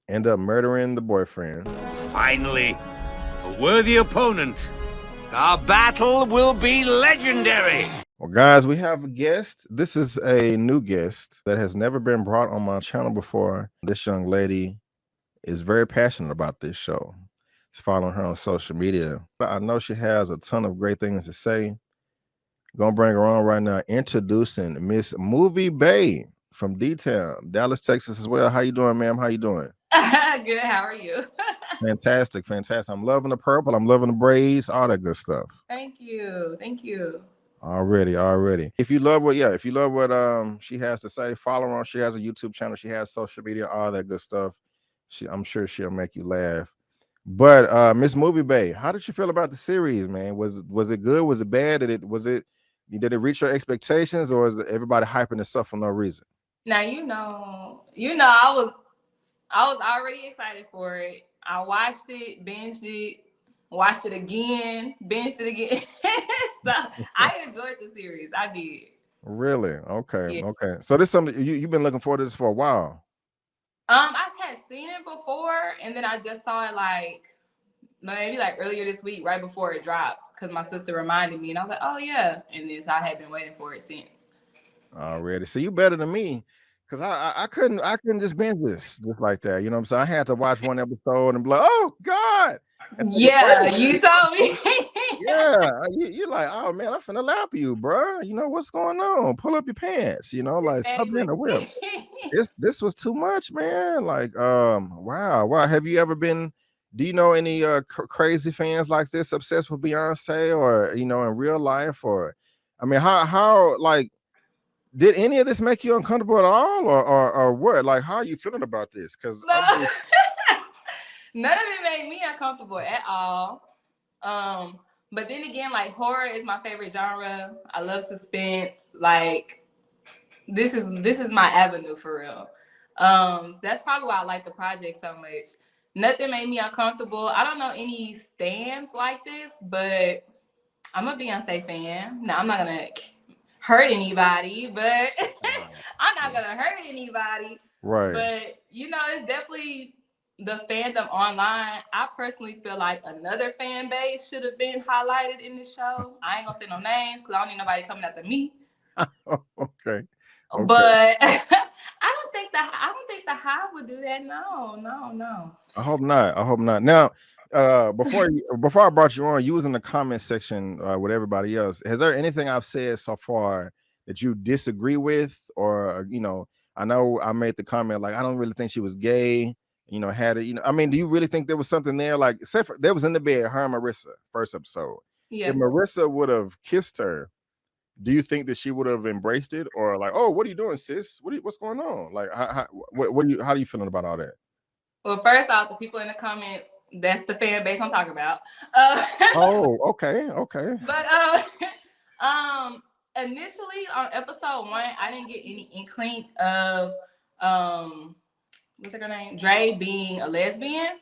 end up murdering the boyfriend. Finally, a worthy opponent. Our battle will be legendary. Well, guys, we have a guest. This is a new guest that has never been brought on my channel before. This young lady is very passionate about this show. It's following her on social media. I know she has a ton of great things to say. Gonna bring her on right now, introducing Miss Movie Bay from D-Town, Dallas, Texas as well. How you doing, ma'am? How you doing? Good. How are you? Fantastic, fantastic. I'm loving the purple. I'm loving the braids, all that good stuff. Thank you. Thank you. Already. If you love what she has to say, follow her on. She has a YouTube channel. She has social media, all that good stuff. I'm sure she'll make you laugh. But Miss Movie Bay, how did you feel about the series, man? Was it good? Was it bad? Did it reach your expectations, or is everybody hyping itself for no reason? Now I was already excited for it. I watched it, binged it, watched it again, binged it again. So I enjoyed the series. I did. Really? Okay. Yes. Okay. So this is something you've been looking for this for a while. I've had seen it before, and then I just saw it maybe earlier this week, right before it dropped, because my sister reminded me, and I was like, oh yeah. And then so I had been waiting for it since. Already. So you better than me. Cause I couldn't just binge this just like that. You know what I'm saying? I had to watch one episode and be like, oh God. Yeah, you told me. Yeah, you're like, oh man, I'm finna lap you, bro. You know what's going on? Pull up your pants. You know, like stop being a whip. This was too much, man. Like, wow. Have you ever been? Do you know any crazy fans like this, obsessed with Beyonce, or in real life, or I mean, how like did any of this make you uncomfortable at all, or what? Like, how are you feeling about this? Because none of it made me uncomfortable at all. But then again, horror is my favorite genre. I love suspense. This is my avenue for real. That's probably why I like the project so much. Nothing made me uncomfortable. I don't know any stands like this, but I'm a Beyonce fan. Now I'm not gonna hurt anybody, but I'm not gonna hurt anybody. Right. But it's definitely the fandom online. I personally feel like another fan base should have been highlighted in the show. I ain't gonna say no names because I don't need nobody coming after me. Okay. But I don't think the Hive would do that. No. I hope not. Now, before I brought you on, you was in the comment section with everybody else. Has there anything I've said so far that you disagree with, or I know I made the comment like I don't really think she was gay. Had it. I mean, do you really think there was something there? Like, except for there was in the bed, her and Marissa, first episode. Yeah. If Marissa would have kissed her, do you think that she would have embraced it, or like, oh, what are you doing, sis? What's going on? Like, how are you feeling about all that? Well, first off, the people in the comments, that's the fan base I'm talking about. Oh, okay. But initially on episode 1, I didn't get any inkling of what's her name, Dre being a lesbian.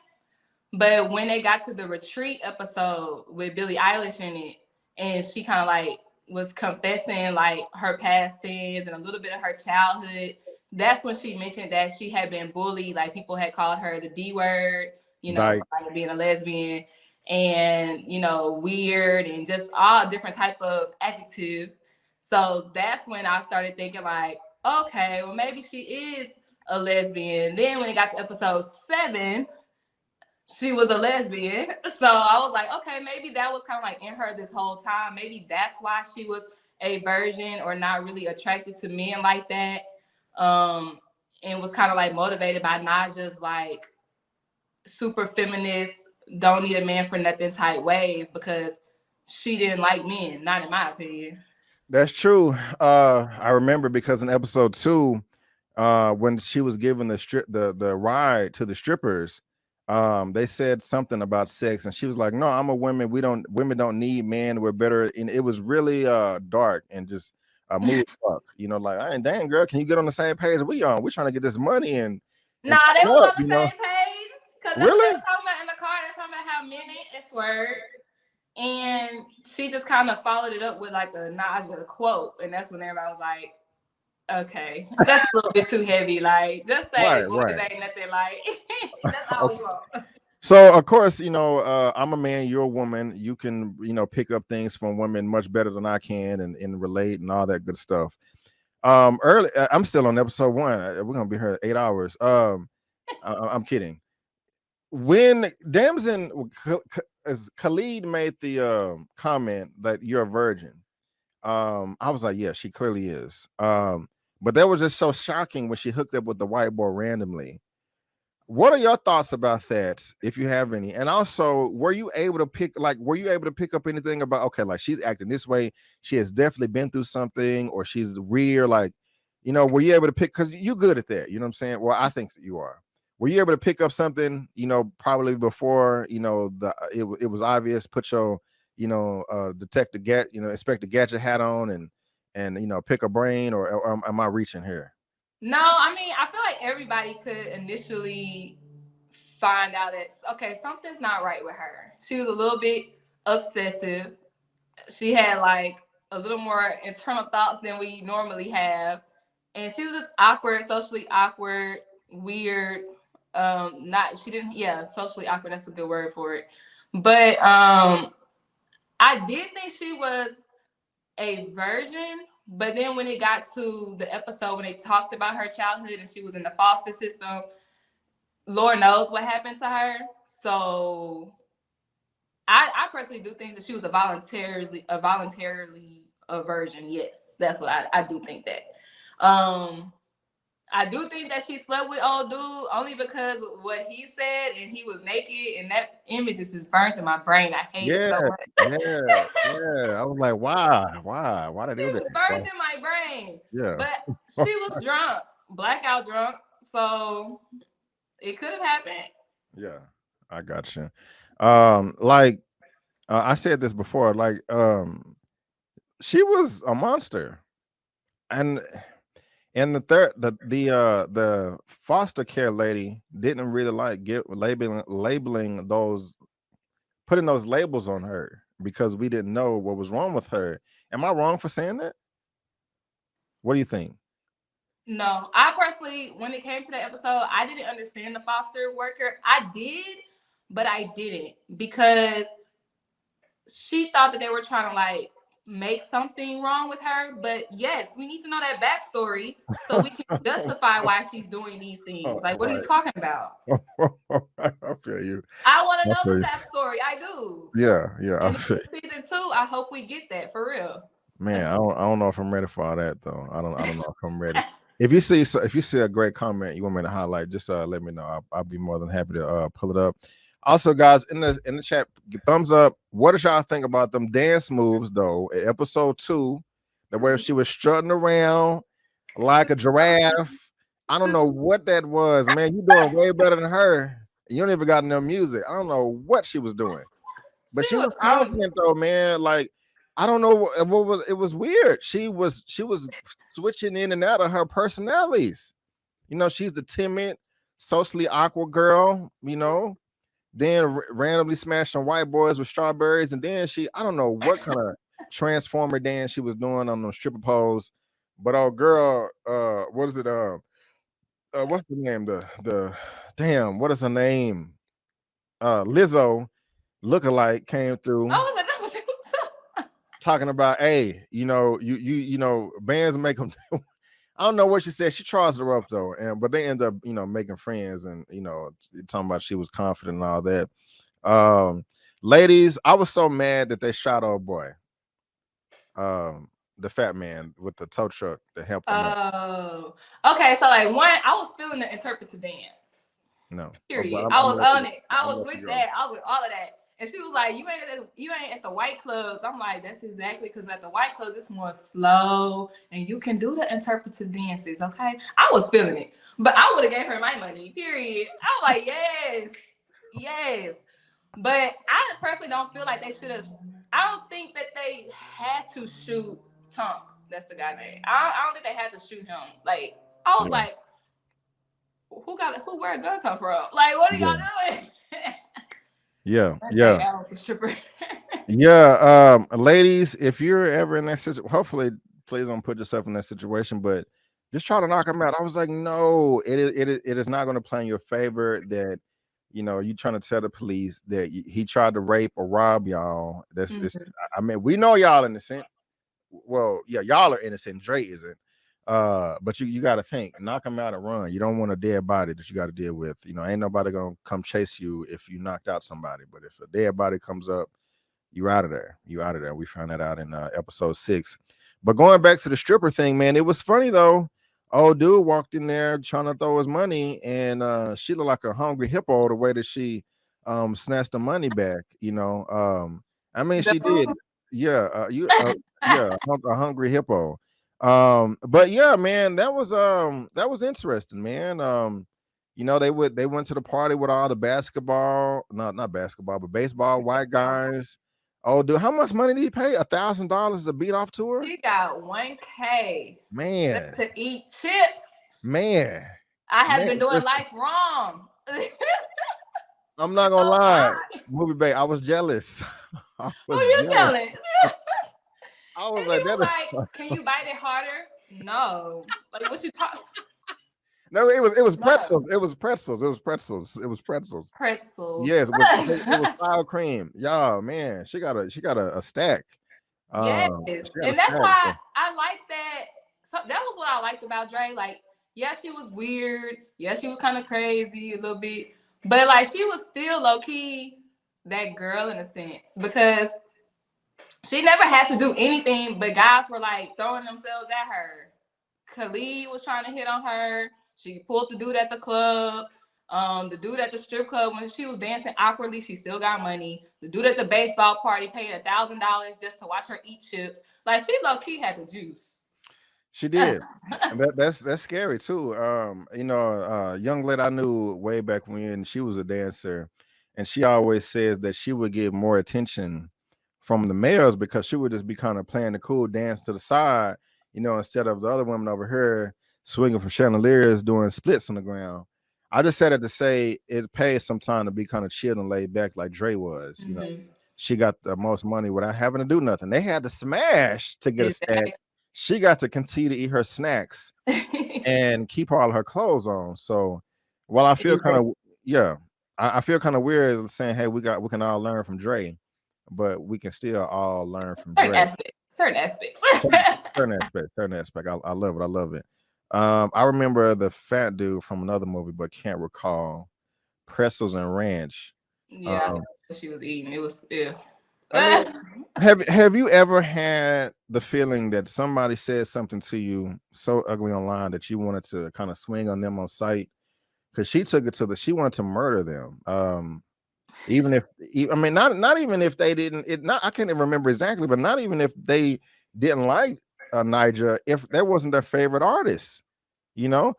But when they got to the retreat episode with Billie Eilish in it, and she kind of was confessing her past sins and a little bit of her childhood, that's when she mentioned that she had been bullied. Like, people had called her the D word, for being a lesbian, and weird, and just all different type of adjectives. So that's when I started thinking okay, well maybe she is a lesbian. Then when it got to episode 7, she was a lesbian. So I was like, okay, maybe that was kind of in her this whole time. Maybe that's why she was a virgin or not really attracted to men like that. And was kind of motivated by Naja's super feminist, don't need a man for nothing type wave, because she didn't like men, not in my opinion. That's true. I remember because in episode 2, when she was given the ride to the strippers, they said something about sex, and she was like, no, I'm a woman. Women don't need men. We're better. And it was really dark and just a mood fuck, like, dang girl, can you get on the same page we on? We're trying to get this money and nah, they was on the same page. Because really? They was talking about in the car, they're talking about how men ain't S-word. And she just kind of followed it up with a Naja quote. And that's when everybody was like, Okay, that's a little bit too heavy. Like, just say boys ain't nothing. Like, that's all you want. So of course, I'm a man, you're a woman. You can, pick up things from women much better than I can and relate and all that good stuff. Early, I'm still on episode 1. We're gonna be here 8 hours. I'm kidding. When Damson as Khalid made the comment that you're a virgin, I was like, yeah, she clearly is. But that was just so shocking when she hooked up with the white boy randomly. What are your thoughts about that, if you have any? And also, were you able to pick up anything about, okay, like she's acting this way, she has definitely been through something, or she's weird, like, were you able to pick, because you're good at that, you know what I'm saying? Well, I think that you are. Were you able to pick up something, probably before, it was obvious, put your, Inspector Gadget hat on and pick a brain, or am I reaching here? No, I mean, I feel like everybody could initially find out that, okay, something's not right with her. She was a little bit obsessive. She had like a little more internal thoughts than we normally have. And she was just awkward, socially awkward, weird. Socially awkward, that's a good word for it. But I did think she was a virgin. But then when it got to the episode when they talked about her childhood and she was in the foster system, Lord knows what happened to her. So I personally do think that she was a voluntarily a virgin. Yes, that's what I do think that. I do think that she slept with old dude only because of what he said, and he was naked, and that image is just burnt in my brain. I hate it so much. Yeah. I was like, why did they do that? It burnt in my brain. Yeah. But she was drunk, blackout drunk, so it could have happened. Yeah, I got you. I said this before, she was a monster, and the foster care lady didn't really like labeling those, putting those labels on her, because we didn't know what was wrong with her. Am I wrong for saying that? What do you think? No, I personally, when it came to that episode, I didn't understand the foster worker. I did, but I didn't, because she thought that they were trying to like make something wrong with her. But yes, we need to know that backstory so we can justify why she's doing these things. Like, what are you talking about? I feel you. I want to know the backstory. I do. Yeah. And season 2, I hope we get that for real. Man, I don't know if I'm ready for all that though. I don't know if I'm ready. If you see a great comment you want me to highlight, just let me know. I'll be more than happy to pull it up. Also, guys, in the chat, thumbs up. What did y'all think about them dance moves though? In episode 2, the way she was strutting around like a giraffe. I don't know what that was, man. You doing way better than her. You don't even got no music. I don't know what she was doing, but she was confident though, man. Like, I don't know what was. It was weird. She was switching in and out of her personalities. She's the timid, socially awkward girl. Then randomly smashing white boys with strawberries, and then I don't know what kind of transformer dance she was doing on those stripper poles. But girl, what is it? What's the name? The damn, what is her name? Lizzo lookalike came through. Talking about, hey, bands make them. I don't know what she said. She tries her up though, but they end up, making friends, and talking about she was confident and all that. Ladies, I was so mad that they shot old boy, the fat man with the tow truck that helped him. Oh, okay. So like, one, I was feeling the interpretive dance. No, period. I was on it. I was with that. I was with all of that. And she was like, you ain't at the white clubs. I'm like, that's exactly, because at the white clubs, it's more slow and you can do the interpretive dances, okay? I was feeling it. But I would have gave her my money, period. I was like, yes. But I personally don't feel like they should have. I don't think that they had to shoot Tunk. That's the guy name. I don't think they had to shoot him. Like, I was like, where a gun come from? Like, what are y'all doing? Yeah. Stripper. Yeah. Ladies, if you're ever in that situation, hopefully please don't put yourself in that situation, but Just try to knock him out. I was like, no, it is not going to play in your favor that you trying to tell the police that he tried to rape or rob y'all. That's it's. I mean, we know y'all innocent. Well, yeah, y'all are innocent. Dre isn't. But you got to think, knock him out and run. You don't want a dead body that you got to deal with. Ain't nobody gonna come chase you if you knocked out somebody. But if a dead body comes up, you out of there. You out of there. We found that out in episode 6. But going back to the stripper thing, man, it was funny though. Old dude walked in there trying to throw his money, and she looked like a hungry hippo the way that she snatched the money back. I mean, she did. Yeah, a hungry hippo. But yeah, man, that was interesting, man. They went to the party with all the basketball, not basketball, but baseball white guys. Oh, dude, how much money did he pay? $1,000 to beat off to her? He got $1K. Man. To eat chips. Man. I have been doing life wrong. I'm not gonna lie. Movie babe, I was jealous. Who you telling? I was like, can you bite it harder? No. Like, what you talking? No, it was pretzels. It was pretzels. It was pretzels. It was pretzels. Pretzels. Yes, it was sour cream. Y'all, man, she got a stack. Yes, and that's why I like that. So that was what I liked about Dre. Like, yeah, she was weird. Yeah, she was kind of crazy a little bit, but like she was still low key that girl in a sense because she never had to do anything, but guys were like throwing themselves at her. Khalid was trying to hit on her. She pulled the dude at the club. The dude at the strip club, when she was dancing awkwardly, she still got money. The dude at the baseball party paid $1,000 just to watch her eat chips. Like, she low-key had the juice. She did. That's scary too. Young lady I knew way back when, she was a dancer, and she always says that she would get more attention from the males because she would just be kind of playing the cool dance to the side, instead of the other women over here swinging from chandeliers doing splits on the ground. I just said it to say it pays some time to be kind of chill and laid back like Dre was. She got the most money without having to do nothing. They had to smash to get a stack. She got to continue to eat her snacks and keep all her clothes on. So while I feel kind of I feel kind of weird saying, hey, we can all learn from Dre, but we can still all learn from Dre. Certain aspects. certain aspect. I love it. I love it. I remember the fat dude from another movie, but can't recall. Pretzels and ranch. Yeah, I know what she was eating. It was ew. I mean, have you ever had the feeling that somebody said something to you so ugly online that you wanted to kind of swing on them on sight? Because she took it she wanted to murder them. Even if not even if they didn't. I can't even remember exactly, but not even if they didn't like Niger, if that wasn't their favorite artist, Yeah.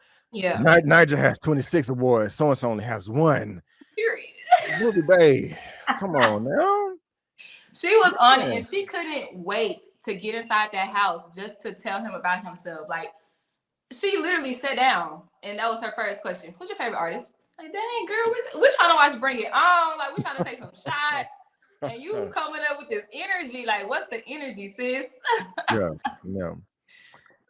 Niger has 26 awards, so and so only has 1. Period. Movie babe, come on now. She was on it, and she couldn't wait to get inside that house just to tell him about himself. Like, she literally sat down, and that was her first question. Who's your favorite artist? Like, dang, girl, we're trying to watch Bring It On. Like, we're trying to take some shots. And you coming up with this energy, like, what's the energy, sis? Yeah, man.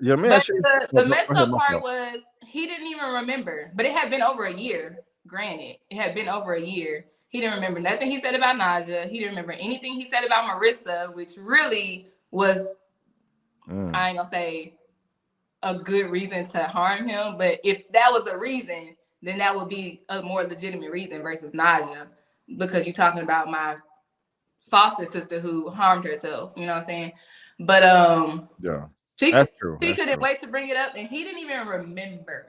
But the messed up part was he didn't even remember. But it had been over a year. Granted, it had been over a year. He didn't remember nothing he said about Naja. He didn't remember anything he said about Marissa, which really was, I ain't gonna say a good reason to harm him. But if that was a reason, then that would be a more legitimate reason versus Naja, because you're talking about my foster sister who harmed herself. You know what I'm saying? But yeah, she couldn't wait to bring it up, and he didn't even remember.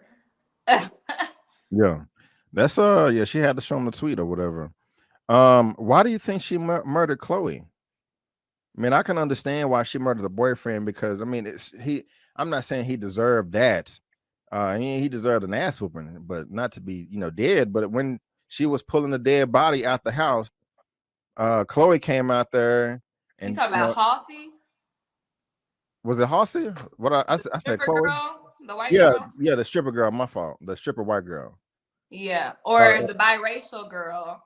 Yeah, that's she had to show him the tweet or whatever. Why do you think she murdered Chloe? I mean, I can understand why she murdered the boyfriend because I mean, I'm not saying he deserved that. He deserved an ass whooping, but not to be, dead. But when she was pulling the dead body out the house, Chloe came out there. And you talking about Halsey? Was it Halsey? What I said, Chloe. Girl, the white girl? Yeah, the stripper girl. My fault. The stripper white girl. Yeah, or the biracial girl.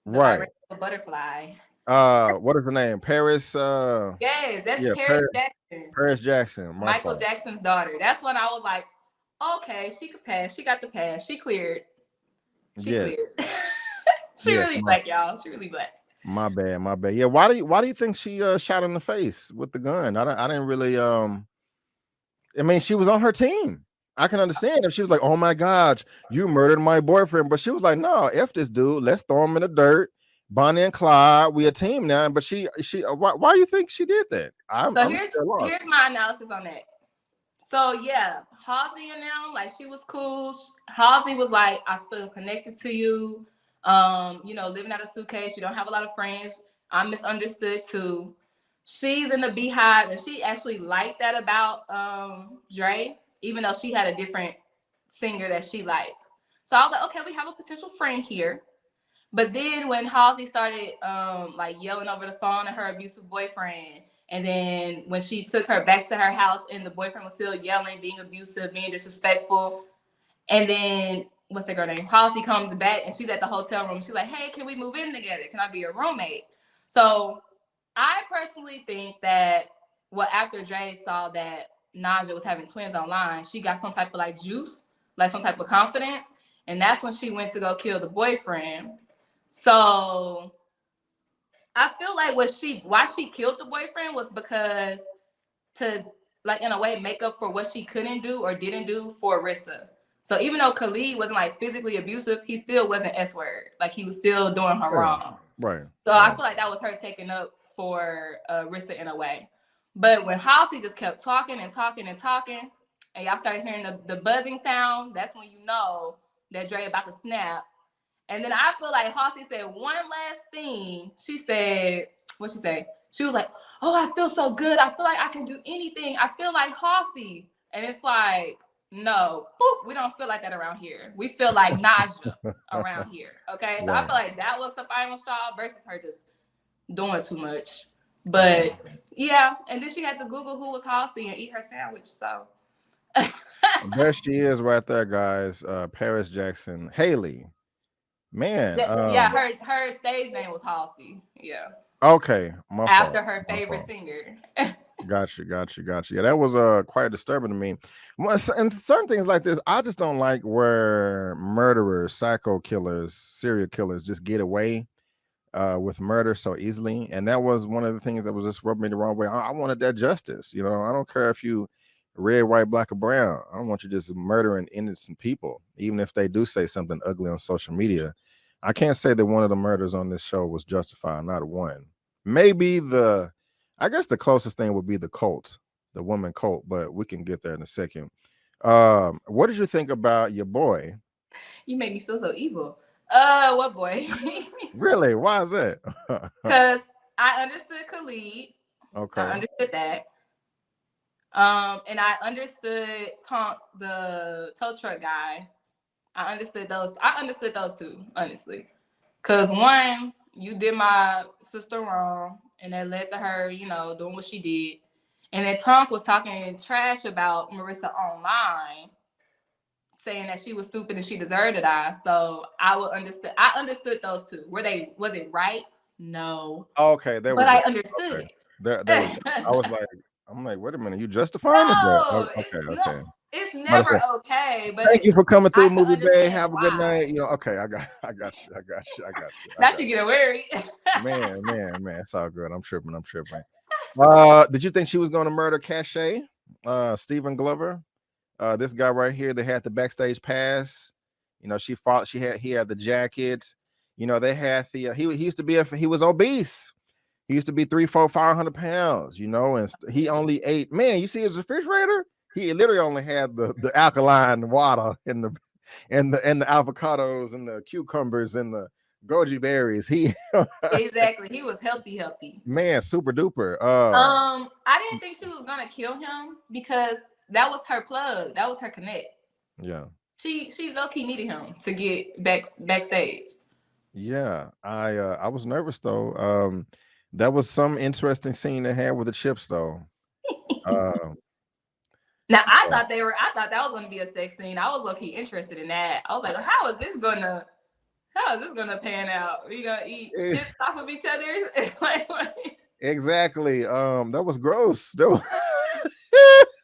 Right. Biracial butterfly. What is her name? Paris. Yes, that's Paris Jackson. Paris Jackson. Michael Jackson's daughter. That's when I was like, okay, she could pass. She got the pass. She cleared. She Yes. cleared. She really black, y'all. She really black. My bad, my bad. Yeah, why do you think she shot in the face with the gun? I didn't really I mean, she was on her team. I can understand if she was like, "Oh my gosh, you murdered my boyfriend," but she was like, "No, F this dude. Let's throw him in the dirt. Bonnie and Clyde, we a team now." But she why do you think she did that? I'm here's my analysis on that. So yeah, Halsey and them, like, she was cool. Halsey was like, I feel connected to you. You know, living out of suitcase, you don't have a lot of friends. I'm misunderstood too. She's in the Beehive, and she actually liked that about Dre, even though she had a different singer that she liked. So I was like, okay, we have a potential friend here. But then when Halsey started like yelling over the phone at her abusive boyfriend, and then when she took her back to her house and the boyfriend was still yelling, being abusive, being disrespectful, and then what's the girl name? Halsey comes back and she's at the hotel room. She's like, hey, can we move in together? Can I be your roommate? So I personally think that, well, after Dre saw that Naja was having twins online, she got some type of like juice, like some type of confidence. And that's when she went to go kill the boyfriend. So I feel like why she killed the boyfriend was because to, like, in a way, make up for what she couldn't do or didn't do for Rissa. So even though Khalid wasn't like physically abusive, he still wasn't S-word. Like, he was still doing her wrong. Right. So I feel like that was her taking up for Rissa in a way. But when Halsey just kept talking and talking and talking, and y'all started hearing the buzzing sound, that's when you know that Dre about to snap. And then I feel like Halsey said one last thing. She said, what'd she say? She was like, oh, I feel so good. I feel like I can do anything. I feel like Halsey. And it's like, no, boop, we don't feel like that around here. We feel like Naja around here. Okay. So I feel like that was the final straw versus her just doing too much. But yeah. And then she had to Google who was Halsey and eat her sandwich. So there she is right there, guys. Paris Jackson, Haley. Man. Yeah, her stage name was Halsey. Yeah. Okay. After her favorite singer. Got you. Yeah, that was quite disturbing to me. And certain things like this, I just don't like where murderers, psycho killers, serial killers just get away with murder so easily. And that was one of the things that was just rubbing me the wrong way. I wanted that justice. You know, I don't care if you red, white, black, or brown. I don't want you just murdering innocent people, even if they do say something ugly on social media. I can't say that one of the murders on this show was justified, not one. Maybe I guess the closest thing would be the cult, the woman cult, but we can get there in a second. What did you think about your boy? You made me feel so evil. What boy? Really? Why is that? Because I understood Khalid. Okay. I understood that. And I understood Tonk, the tow truck guy. I understood those two, honestly. Because one, you did my sister wrong, and that led to her, you know, doing what she did. And then Tonk was talking trash about Marissa online, saying that she was stupid and she deserved to die. So I understood those two. Was it right? No. Okay, but I understood it. I'm like, wait a minute, you justifying it? No, okay. It's never okay. But thank you for coming through, Movie Bay. Have a good night. You know, okay, I got you. Not you get worried. man, it's all good. I'm tripping. Did you think she was going to murder Cache? Stephen Glover? This guy right here that had the backstage pass. You know, he had the jacket. You know, they had the he used to be he was obese. He used to be 300, 400, 500 pounds, you know, and he only ate, man, you see his refrigerator? He literally only had the alkaline water and the avocados and the cucumbers and the goji berries. Exactly. He was healthy. Man, super duper. I didn't think she was gonna kill him because that was her plug. That was her connect. Yeah. She low-key needed him to get backstage. Yeah, I was nervous though. That was some interesting scene they had with the chips though. Now I thought that was gonna be a sex scene. I was low-key interested in that. I was like, how is this gonna pan out? We gonna eat chips off of each other? Like, exactly. That was gross.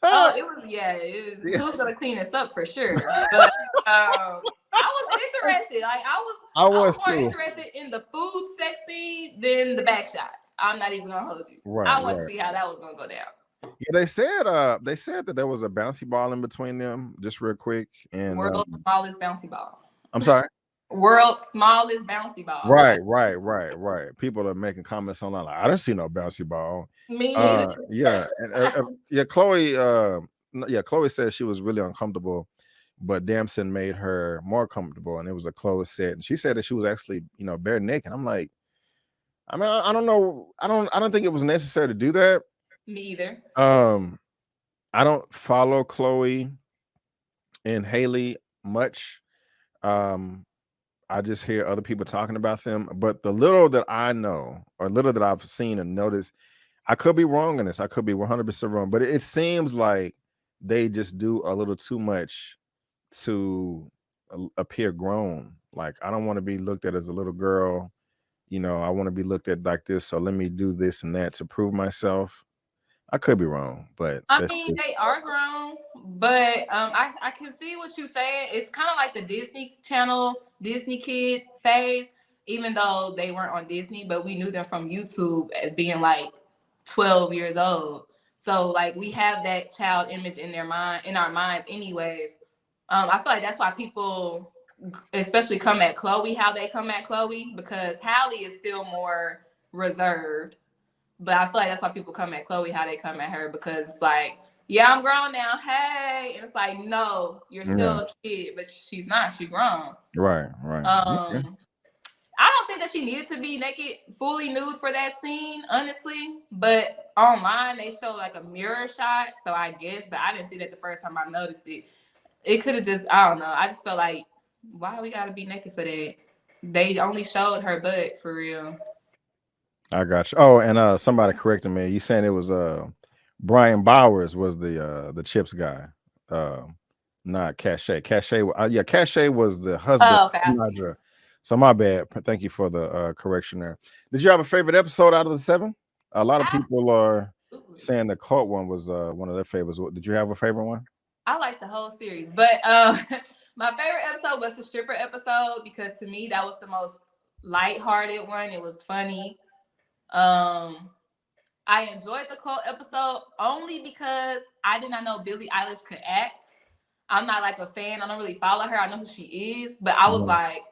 Oh, it was who's gonna clean us up for sure. But I was interested. Like I was more interested in the food sex scene than the back shots. I'm not even gonna hold you. I want to see how that was gonna go down. Yeah, they said that there was a bouncy ball in between them, just real quick. And world's smallest bouncy ball. I'm sorry. World's smallest bouncy ball. Right. People are making comments online like, I didn't see no bouncy ball. Me neither. Chloe said she was really uncomfortable, but Damson made her more comfortable, and it was a closed set. And she said that she was actually, bare naked. I'm like, I mean, I don't know. I don't think it was necessary to do that. Me either. I don't follow Chloe and Haley much. I just hear other people talking about them, but the little that I know or little that I've seen and noticed, I could be wrong in this. I could be 100% wrong, but it seems like they just do a little too much to appear grown. Like, I don't want to be looked at as a little girl. I want to be looked at like this. So let me do this and that to prove myself. I could be wrong, but I mean, they are grown, but I can see what you're saying. It's kind of like the Disney Channel, Disney Kid phase, even though they weren't on Disney, but we knew them from YouTube as being like 12 years old. So like we have that child image in our minds anyways. I feel like that's why people especially come at Chloe, how they come at Chloe, because Hallie is still more reserved. But I feel like that's why people come at Chloe, how they come at her, because it's like, yeah, I'm grown now. Hey. And it's like, no, you're still a kid, but she's not. She's grown. Right. I don't think that she needed to be naked, fully nude for that scene, honestly. But online, they show like a mirror shot. So I guess, but I didn't see that the first time I noticed it. It could have just, I don't know. I just felt like, why we got to be naked for that? They only showed her butt for real. I got you. Oh, and somebody corrected me. You saying it was Brian Bowers was the Chips guy, not Cachet. Cachet was the husband. Oh, okay. So my bad. Thank you for the correction there. Did you have a favorite episode out of the 7? A lot of people are saying the cult one was one of their favorites. Did you have a favorite one? I like the whole series, but my favorite episode was the stripper episode, because to me that was the most lighthearted one. It was funny. I enjoyed the cult episode only because I did not know Billie Eilish could act. I'm not like a fan. I don't really follow her. I know who she is, but I was like,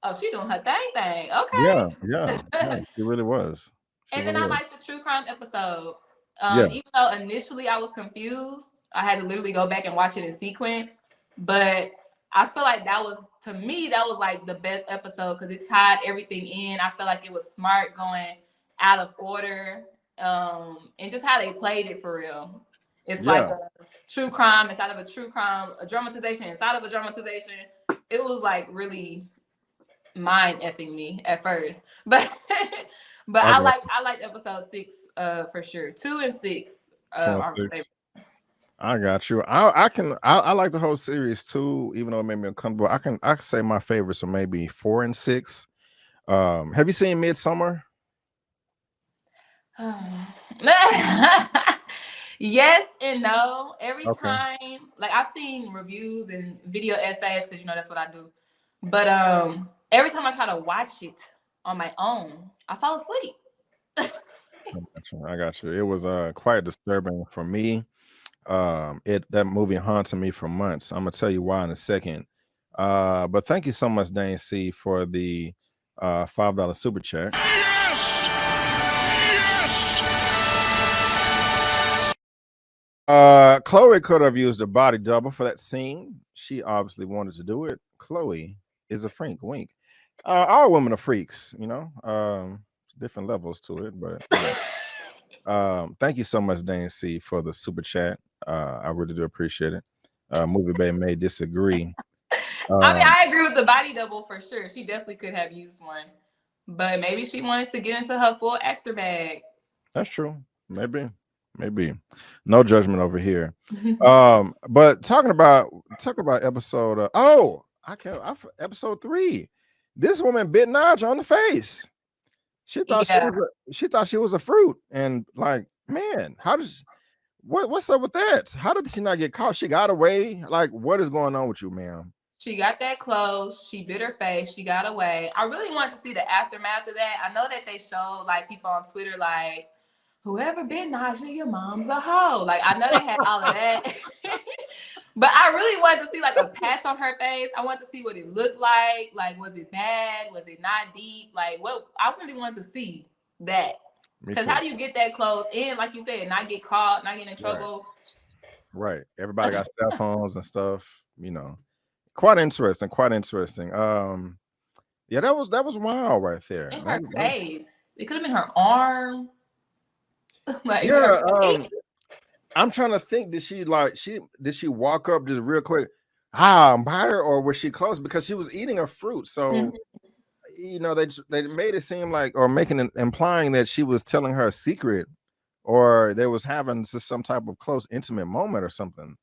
oh, she doing her thing. Okay. Yeah, she really was. And then I liked the true crime episode. Even though initially I was confused, I had to literally go back and watch it in sequence. But I feel like that was, to me, that was like the best episode because it tied everything in. I feel like it was smart going out of order, and just how they played it for real. It's like a true crime inside of a true crime, a dramatization inside of a dramatization. It was like really mind effing me at first, but I like episode 6 for sure. 2 and 6 are my favorites. I got you. I like the whole series too, even though it made me uncomfortable. I can say my favorites are maybe 4 and 6. Have you seen Midsummer? Yes and no. Every time, like I've seen reviews and video essays because that's what I do. But every time I try to watch it on my own, I fall asleep. I got you. It was quite disturbing for me. That movie haunted me for months. I'm gonna tell you why in a second. But thank you so much, Dane C, for the $5 super chat. Chloe could have used a body double for that scene. She obviously wanted to do it. Chloe is a freak. Wink. All women are freaks, different levels to it, but thank you so much, Dane C, for the super chat. I really do appreciate it. Movie Bay may disagree. I mean, I agree with the body double for sure. She definitely could have used one, but maybe she wanted to get into her full actor bag. That's true. Maybe. No judgment over here. But talking about episode episode 3. This woman bit Naj on the face. She thought she was a fruit, and like, man, What's up with that? How did she not get caught? She got away. Like, what is going on with you, ma'am? She got that close. She bit her face. She got away. I really want to see the aftermath of that. I know that they showed like people on Twitter like, whoever bit Naja, your mom's a hoe. Like, I know they had all of that. But I really wanted to see like a patch on her face. I wanted to see what it looked like. Like, was it bad? Was it not deep? Like, what I really wanted to see that. Because how do you get that close and, like you said, not get caught, not get in trouble? Right. Everybody got cell phones and stuff, you know. Quite interesting. Yeah, that was wild right there. In her face. It could have been her arm. Like, yeah, I'm trying to think. Did she walk up just real quick, bite her, or was she close? Because she was eating a fruit. So you know, they made it seem like, or implying that she was telling her a secret, or they was having some type of close, intimate moment or something.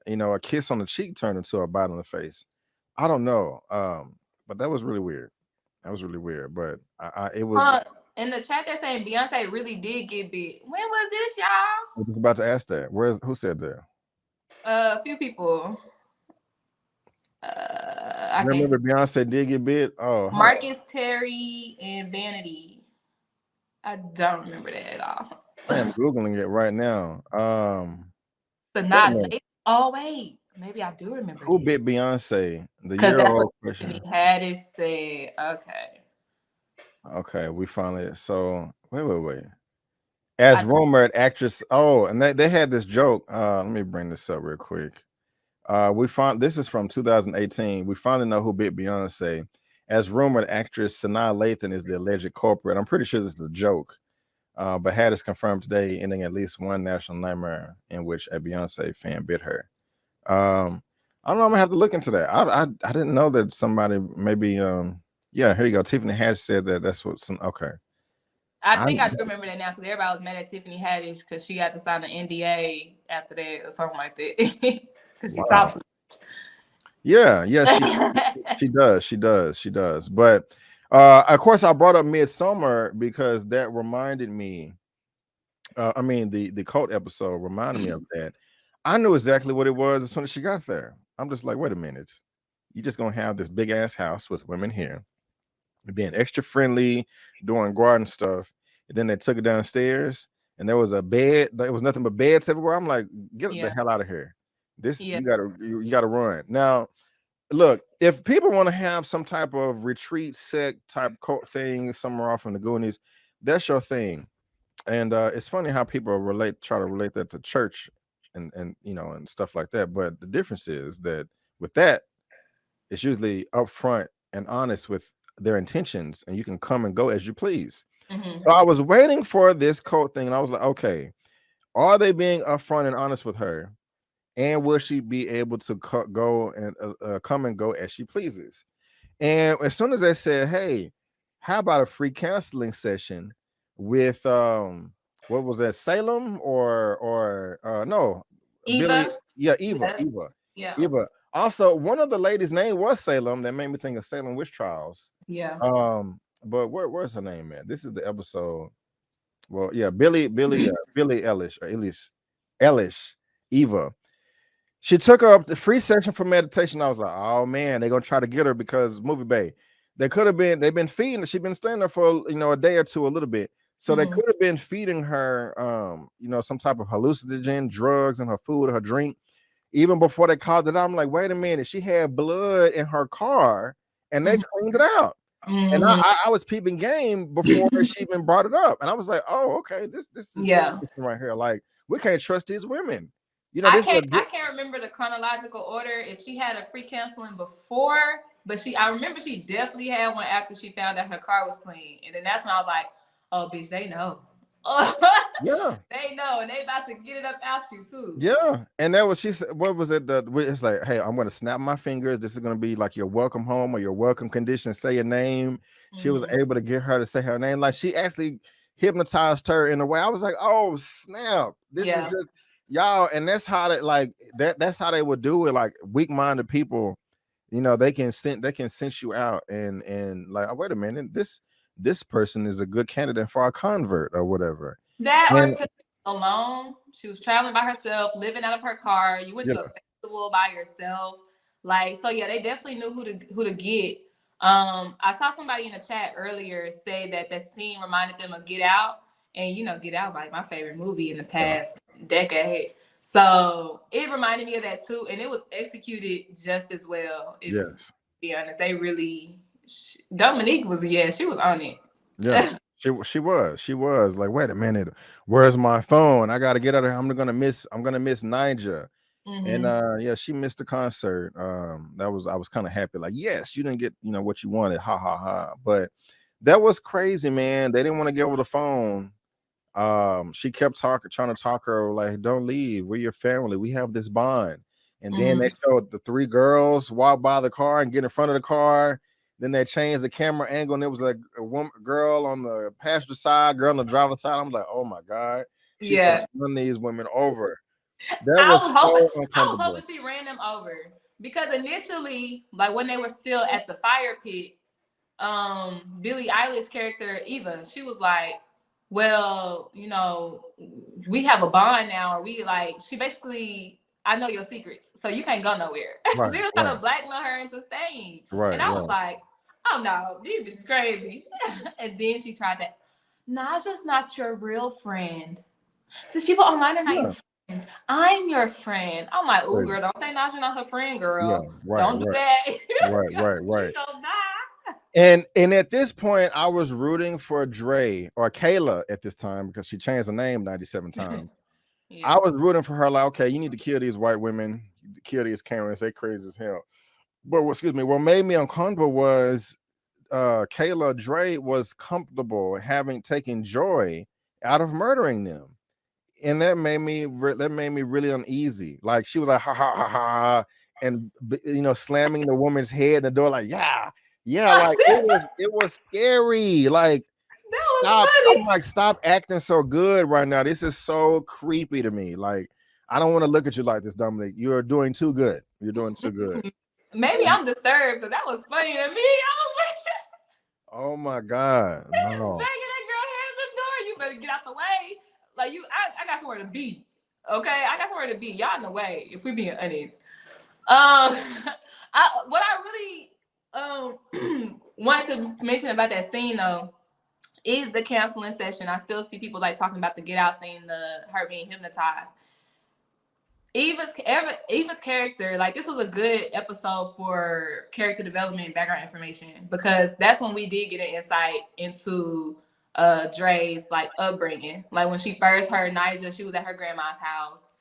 You know, a kiss on the cheek turned into a bite on the face. I don't know. But that was really weird. But it was. In the chat, they're saying Beyonce really did get bit. When was this, y'all? I was about to ask that. Who said that? A few people. I remember Beyonce did get bit. Oh, Marcus, Terry, and Vanity. I don't remember that at all. I'm Googling it right now. So not late. Oh wait, maybe I do remember. Who bit Beyonce? The year-old question. Haddish said, okay, we finally. So wait. As rumored, actress. Oh, and they had this joke. Let me bring this up real quick. This is from 2018. We finally know who bit Beyonce. As rumored, actress Sanaa Lathan is the alleged culprit. I'm pretty sure this is a joke. But Haddish confirmed today, ending at least one national nightmare in which a Beyonce fan bit her. I don't know. I'm gonna have to look into that. I didn't know that somebody maybe. Yeah, here you go. Tiffany Haddish said that. That's what some. Okay. I think I do remember that now because everybody was mad at Tiffany Haddish because she got to sign an NDA after that or something like that. Because she talks. Yeah, she does. But of course, I brought up Midsommar because that reminded me. I mean, the cult episode reminded me of that. I knew exactly what it was as soon as she got there. I'm just like, wait a minute, you just gonna have this big ass house with women here, being extra friendly, doing garden stuff, and then they took it downstairs, and there was a bed. There was nothing but beds everywhere. I'm like, get the hell out of here. You gotta run now. Look, if people want to have some type of retreat sect type cult thing somewhere off in the Goonies, that's your thing. And it's funny how people try to relate that to church and you know, and stuff like that. But the difference is that with that, it's usually upfront and honest with their intentions, and you can come and go as you please. So I was waiting for this cult thing, and I was like, okay, are they being upfront and honest with her? And will she be able to go and come and go as she pleases? And as soon as they said, hey, how about a free counseling session with what was that, Salem or no, Eva? Eva. Also, one of the ladies' name was Salem. That made me think of Salem witch trials. Yeah. But where's her name, man? This is the episode. Well, yeah, Billy Ellish or Ellish, Eva. She took her up the free session for meditation. I was like, oh man, they're gonna try to get her because movie bay. They've been feeding her. She's been staying there for a day or two, a little bit. So they could have been feeding her some type of hallucinogen, drugs in her food, her drink. Even before they called it out, I'm like, wait a minute, she had blood in her car and they cleaned it out. And I was peeping game before she even brought it up. And I was like, oh, okay, this is right here. Like, we can't trust these women. You know, I can't remember the chronological order if she had a free counseling before, but I remember she definitely had one after she found out her car was clean. And then that's when I was like, oh, bitch, they know. Yeah, they know, and they about to get it up out you too. Yeah, and that was she said. What was it? It's like, hey, I'm going to snap my fingers. This is going to be like your welcome home or your welcome condition. Say your name. She was able to get her to say her name. Like, she actually hypnotized her in a way. I was like, oh snap, this is just y'all, and that's how that's how they would do it. Like, weak-minded people, you know, they can sense you out and like, oh, wait a minute, this person is a good candidate for a convert or whatever. alone. She was traveling by herself, living out of her car. You went to a festival by yourself. Like, so yeah, they definitely knew who to get. I saw somebody in the chat earlier say that scene reminded them of Get Out. And you know, Get Out, like my favorite movie in the past decade. So it reminded me of that too. And it was executed just as well. Yes. To be honest, they really Dominique was she was on it. Yeah. She was like, wait a minute, where's my phone? I gotta get out of here. I'm gonna miss Niger. And yeah, she missed the concert. I was kind of happy, like, yes, you didn't get what you wanted, ha ha ha. But that was crazy, man. They didn't want to get over the phone. She kept trying to talk her, like, don't leave, we're your family, we have this bond. And then they showed the three girls walk by the car and get in front of the car. Then they changed the camera angle, and it was like a girl on the passenger side, girl on the driver's side. I'm like, oh my God, she run these women over. I was hoping she ran them over, because initially, like when they were still at the fire pit, Billie Eilish character Eva, she was like, well, we have a bond now, or we like, she basically, I know your secrets, so you can't go nowhere. Right, she was trying to blackmail her into staying. Right, and I was like, oh no, this bitch is crazy. And then she tried that. Naja's not your real friend. These people online are not your friends. I'm your friend. I'm like, oh girl, don't say Naja not her friend, girl. Don't do that. Right. And at this point, I was rooting for Dre, or Kayla at this time, because she changed her name 97 times. I was rooting for her, like, okay, you need to kill these white women, kill these Karens, they crazy as hell. But what made me uncomfortable was Kayla Dre was comfortable having taken joy out of murdering them. And that made me really uneasy. Like, she was like, ha ha ha ha, and slamming the woman's head in the door, like, yeah, like it was scary. Like, stop. I'm like, stop acting so good right now. This is so creepy to me. Like, I don't want to look at you like this, Dominic. You're doing too good. You're doing too good. Maybe I'm disturbed, because that was funny to me. I was like, oh my God. No. Banging that girl head in the door. You better get out the way. Like, I got somewhere to be. Okay, I got somewhere to be. Y'all in the way, if we being honest. What I really wanted to mention about that scene though is the counseling session. I still see people like talking about the Get Out scene, her being hypnotized. Eva's character, like, this was a good episode for character development and background information, because that's when we did get an insight into Dre's like upbringing. Like, when she first heard Nija, she was at her grandma's house,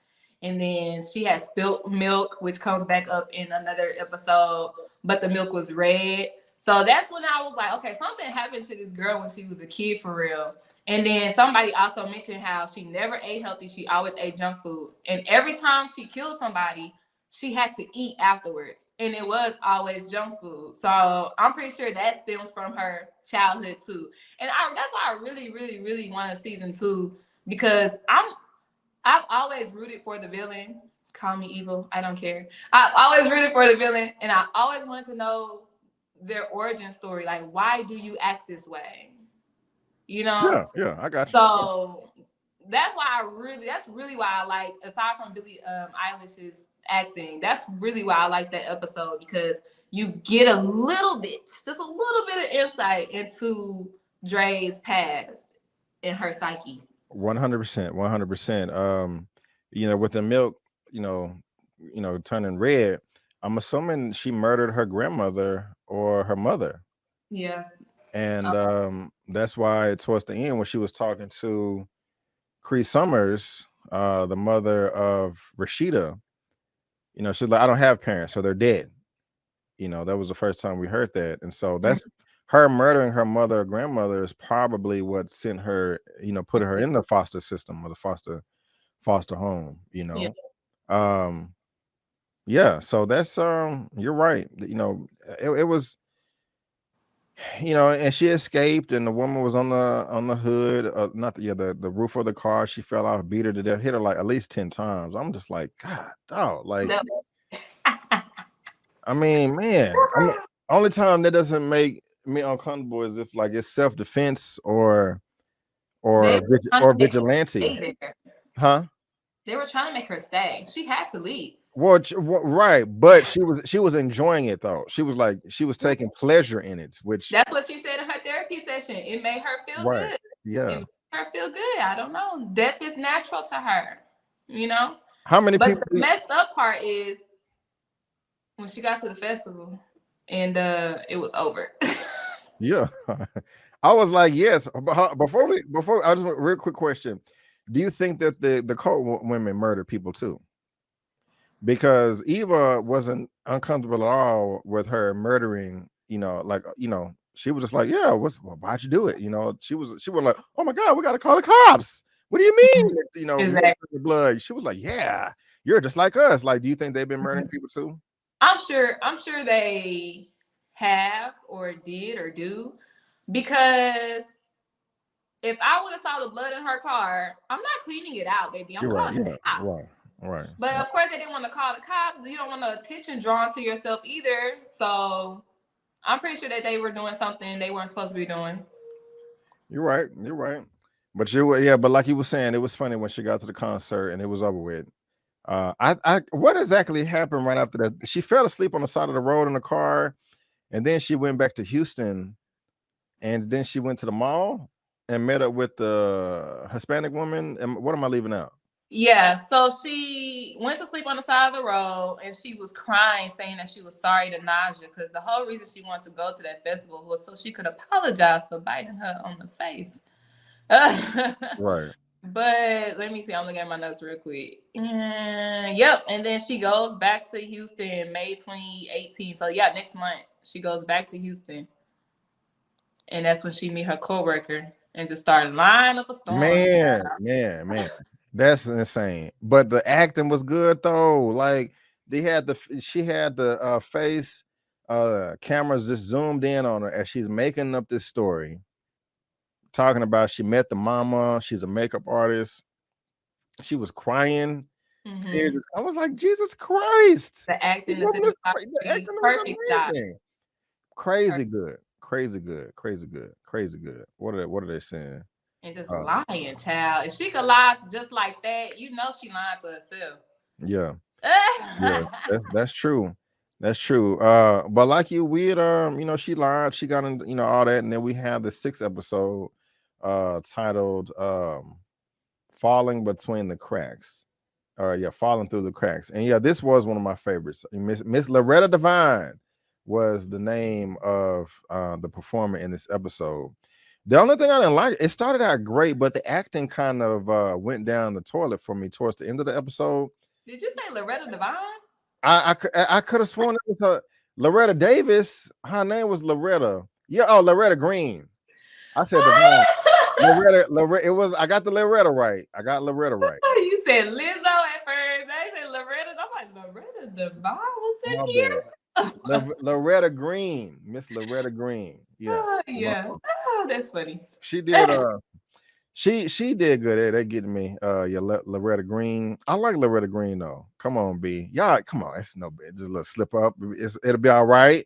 and then she had spilt milk, which comes back up in another episode, but the milk was red. So that's when I was like, okay, something happened to this girl when she was a kid for real. And then somebody also mentioned how she never ate healthy. She always ate junk food. And every time she killed somebody, she had to eat afterwards. And it was always junk food. So I'm pretty sure that stems from her childhood too. And that's why I really, really, really want a season 2, because I've always rooted for the villain. Call me evil, I don't care. I've always rooted for the villain, and I always wanted to know their origin story. Like, why do you act this way? Yeah, I got you. So that's really why I like, aside from Billie Eilish's acting, that's really why I like that episode, because you get just a little bit of insight into Dre's past and her psyche. 100%. With the milk, turning red, I'm assuming she murdered her grandmother or her mother. Yes. And that's why towards the end, when she was talking to Cree Summers, the mother of Rashida, she's like, I don't have parents, so they're dead. That was the first time we heard that. And so that's her murdering her mother or grandmother is probably what sent her, put her in the foster system, or the foster home, Yeah. So that's you're right. It was, and she escaped, and the woman was on the hood, the roof of the car. She fell off, beat her to death, hit her like at least 10 times. I'm just like, God, dog, like, I mean, man, only time that doesn't make me uncomfortable is if like it's self-defense or vigilante. Huh? They were trying to make her stay. She had to leave. Well, right, but she was enjoying it though. She was like she was taking pleasure in it, which That's what she said in her therapy session. It made her feel right, good. yeah. It made her feel good. I don't know. Death is natural to her, you know. How many But people? the messed up part is when she got to the festival and it was over. Yeah, I was like, yes. Before I just want a real quick question: do you think that the cult women murdered people too? Because Eva wasn't uncomfortable at all with her murdering. You know, like she was just like, yeah, why'd you do it? You know, she was like, oh my God, we got to call the cops. What do you mean? You know, Exactly. the blood. She was like, yeah, you're just like us. Like, do you think they've been murdering people too? I'm sure they have or did or do, because if I would have saw the blood in her car, I'm not cleaning it out, baby. I'm calling the cops. Right. But of course, they didn't want to call the cops. You don't want no attention drawn to yourself either. So I'm pretty sure that they were doing something they weren't supposed to be doing. You're right. But but like you were saying, it was funny when she got to the concert and it was over with. What exactly happened right after that? She fell asleep on the side of the road in the car, and then she went back to Houston, and then she went to the mall and met up with the Hispanic woman. And what am I leaving out? Yeah, so she went to sleep on the side of the road and she was crying, saying that she was sorry to Naja because the whole reason she wanted to go to that festival was so she could apologize for biting her on the face. Right. But let me see. I'm looking at my notes real quick. Yep. And then she goes back to Houston May 2018. So yeah, next month she goes back to Houston. And that's when she meet her coworker and just started lining up a storm. Man. That's insane. But the acting was good though. Like she had the face cameras just zoomed in on her as she's making up this story. Talking about she met the mama, she's a makeup artist. She was crying. Mm-hmm. I was like, Jesus Christ. The acting is perfect job. Crazy good. What are they saying? And just lying, child. If she could lie just like that, you know she lied to herself. Yeah. That's true. That's true. But like you, she lied, she got in, all that, and then we have the 6th episode titled Falling Between the Cracks. Falling Through the Cracks. And this was one of my favorites. Miss Loretta Devine was the name of the performer in this episode. The only thing I didn't like, it started out great, but the acting kind of went down the toilet for me towards the end of the episode. Did you say Loretta Devine? I could have sworn it was her. Loretta Davis. Her name was Loretta. Yeah. Oh, Loretta Green. I said Devine. Loretta. It was. I got the Loretta right. You said Lizzo at first. They said Loretta. I'm like, Loretta Devine was in here. Loretta Green, Miss Loretta Green. Yeah. Oh, that's funny. She did. She did good. They getting me. Loretta Green. I like Loretta Green though. Come on, B. Y'all, come on. It's no bad. Just a little slip up. It'll be all right.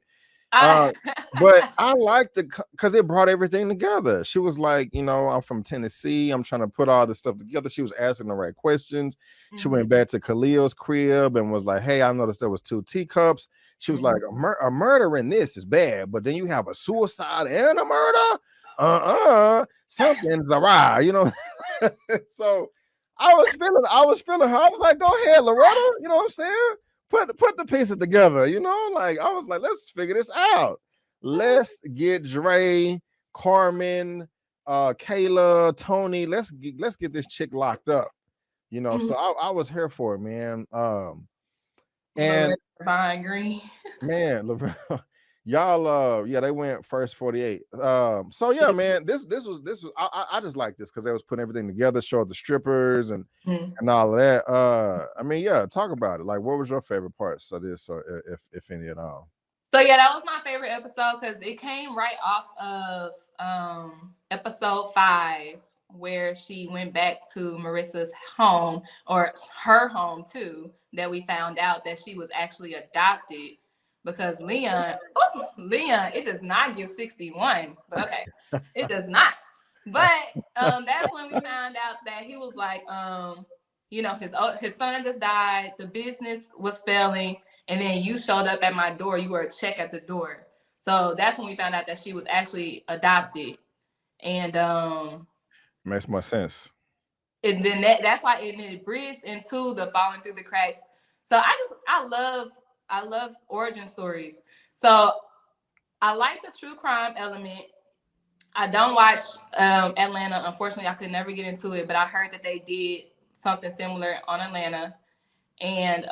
But I liked it because it brought everything together. She was like, I'm from Tennessee. I'm trying to put all this stuff together. She was asking the right questions. Mm-hmm. She went back to Khalil's crib and was like, hey, I noticed there was 2 teacups. She was like, a murder in this is bad, but then you have a suicide and a murder. Something's awry, So I was feeling her. I was like, go ahead, Loretta. You know what I'm saying? Put the pieces together, like I was like, let's figure this out. Let's get Dre, Carmen, Kayla, Tony. Let's get this chick locked up, So I was here for it, man. And Fine Green, man, y'all, they went first 48. So yeah, man, this was I just like this because they was putting everything together, showed the strippers and all of that. Talk about it. Like, what was your favorite parts of this, or if any at all? So that was my favorite episode because it came right off of episode 5, where she went back to Marissa's home, or her home too, that we found out that she was actually adopted. Because Leon, it does not give 61, but okay, it does not. But that's when we found out that he was like, you know, his son just died, the business was failing, and then you showed up at my door. You were a check at the door. So that's when we found out that she was actually adopted. And makes more sense. And then that's why it bridged into the falling through the cracks. So I love origin stories. So I like the true crime element. I don't watch Atlanta. Unfortunately, I could never get into it, but I heard that they did something similar on Atlanta. And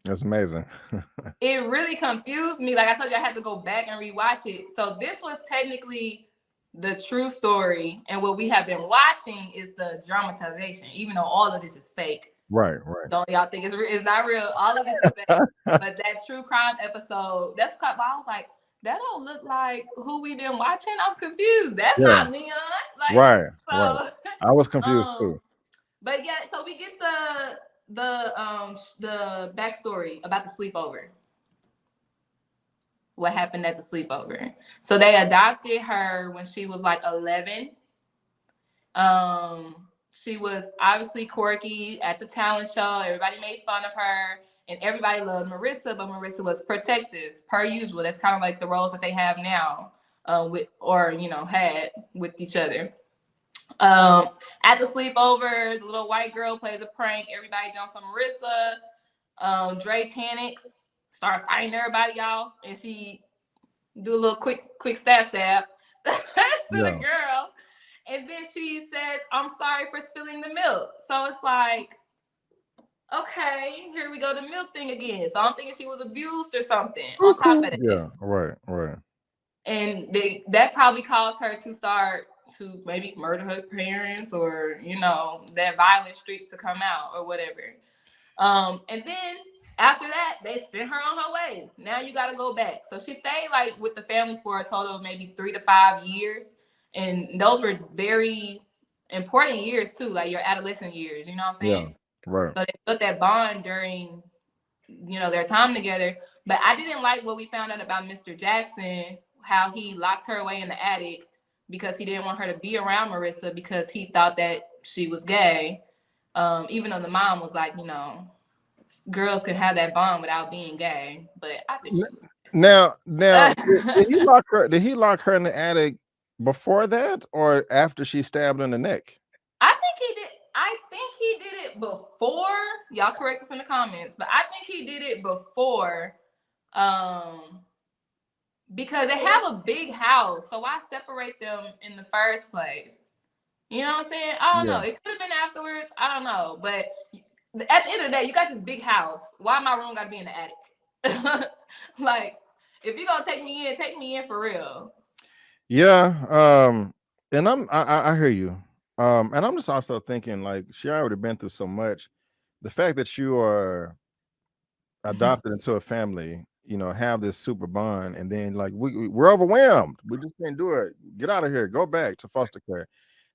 that's amazing. It really confused me. Like I told you, I had to go back and rewatch it. So this was technically the true story, and what we have been watching is the dramatization, even though all of this is fake. Right. Don't y'all think it's not real? All of this is fake. But that true crime episode, that's why I was like, that don't look like who we've been watching. I'm confused. That's not Leon. Like, right. I was confused too. But yeah, so we get the backstory about the sleepover. What happened at the sleepover? So they adopted her when she was like 11. She was obviously quirky at the talent show. Everybody made fun of her, and everybody loved Marissa, but Marissa was protective, per usual. That's kind of like the roles that they have now, had with each other. At the sleepover, the little white girl plays a prank. Everybody jumps on Marissa. Dre panics, start fighting everybody off, and she do a little quick stab to the girl. And then she says, "I'm sorry for spilling the milk." So it's like, okay, here we go, the milk thing again. So I'm thinking she was abused or something on top of that. Yeah, right. And that probably caused her to start to maybe murder her parents, or, that violent streak to come out or whatever. And then after that, they sent her on her way. Now you got to go back. So she stayed like with the family for a total of maybe 3 to 5 years. And those were very important years too, like your adolescent years, you know what I'm saying? Yeah, right. So they built that bond during, their time together. But I didn't like what we found out about Mr. Jackson, how he locked her away in the attic because he didn't want her to be around Marissa because he thought that she was gay. Even though the mom was like, girls can have that bond without being gay. But I think she was gay. Now did he lock her in the attic before that or after she stabbed in the neck? I think he did it before. Y'all correct us in the comments, but I think he did it before. Because they have a big house, so why separate them in the first place? You know what I'm saying? I don't know. It could have been afterwards. I don't know. But at the end of the day, you got this big house. Why my room got to be in the attic? Like, if you're gonna take me in for real. Yeah. And I hear you. And I'm just also thinking, like, she already been through so much. The fact that you are adopted into a family, have this super bond, and then like we're overwhelmed. We just can't do it. Get out of here. Go back to foster care.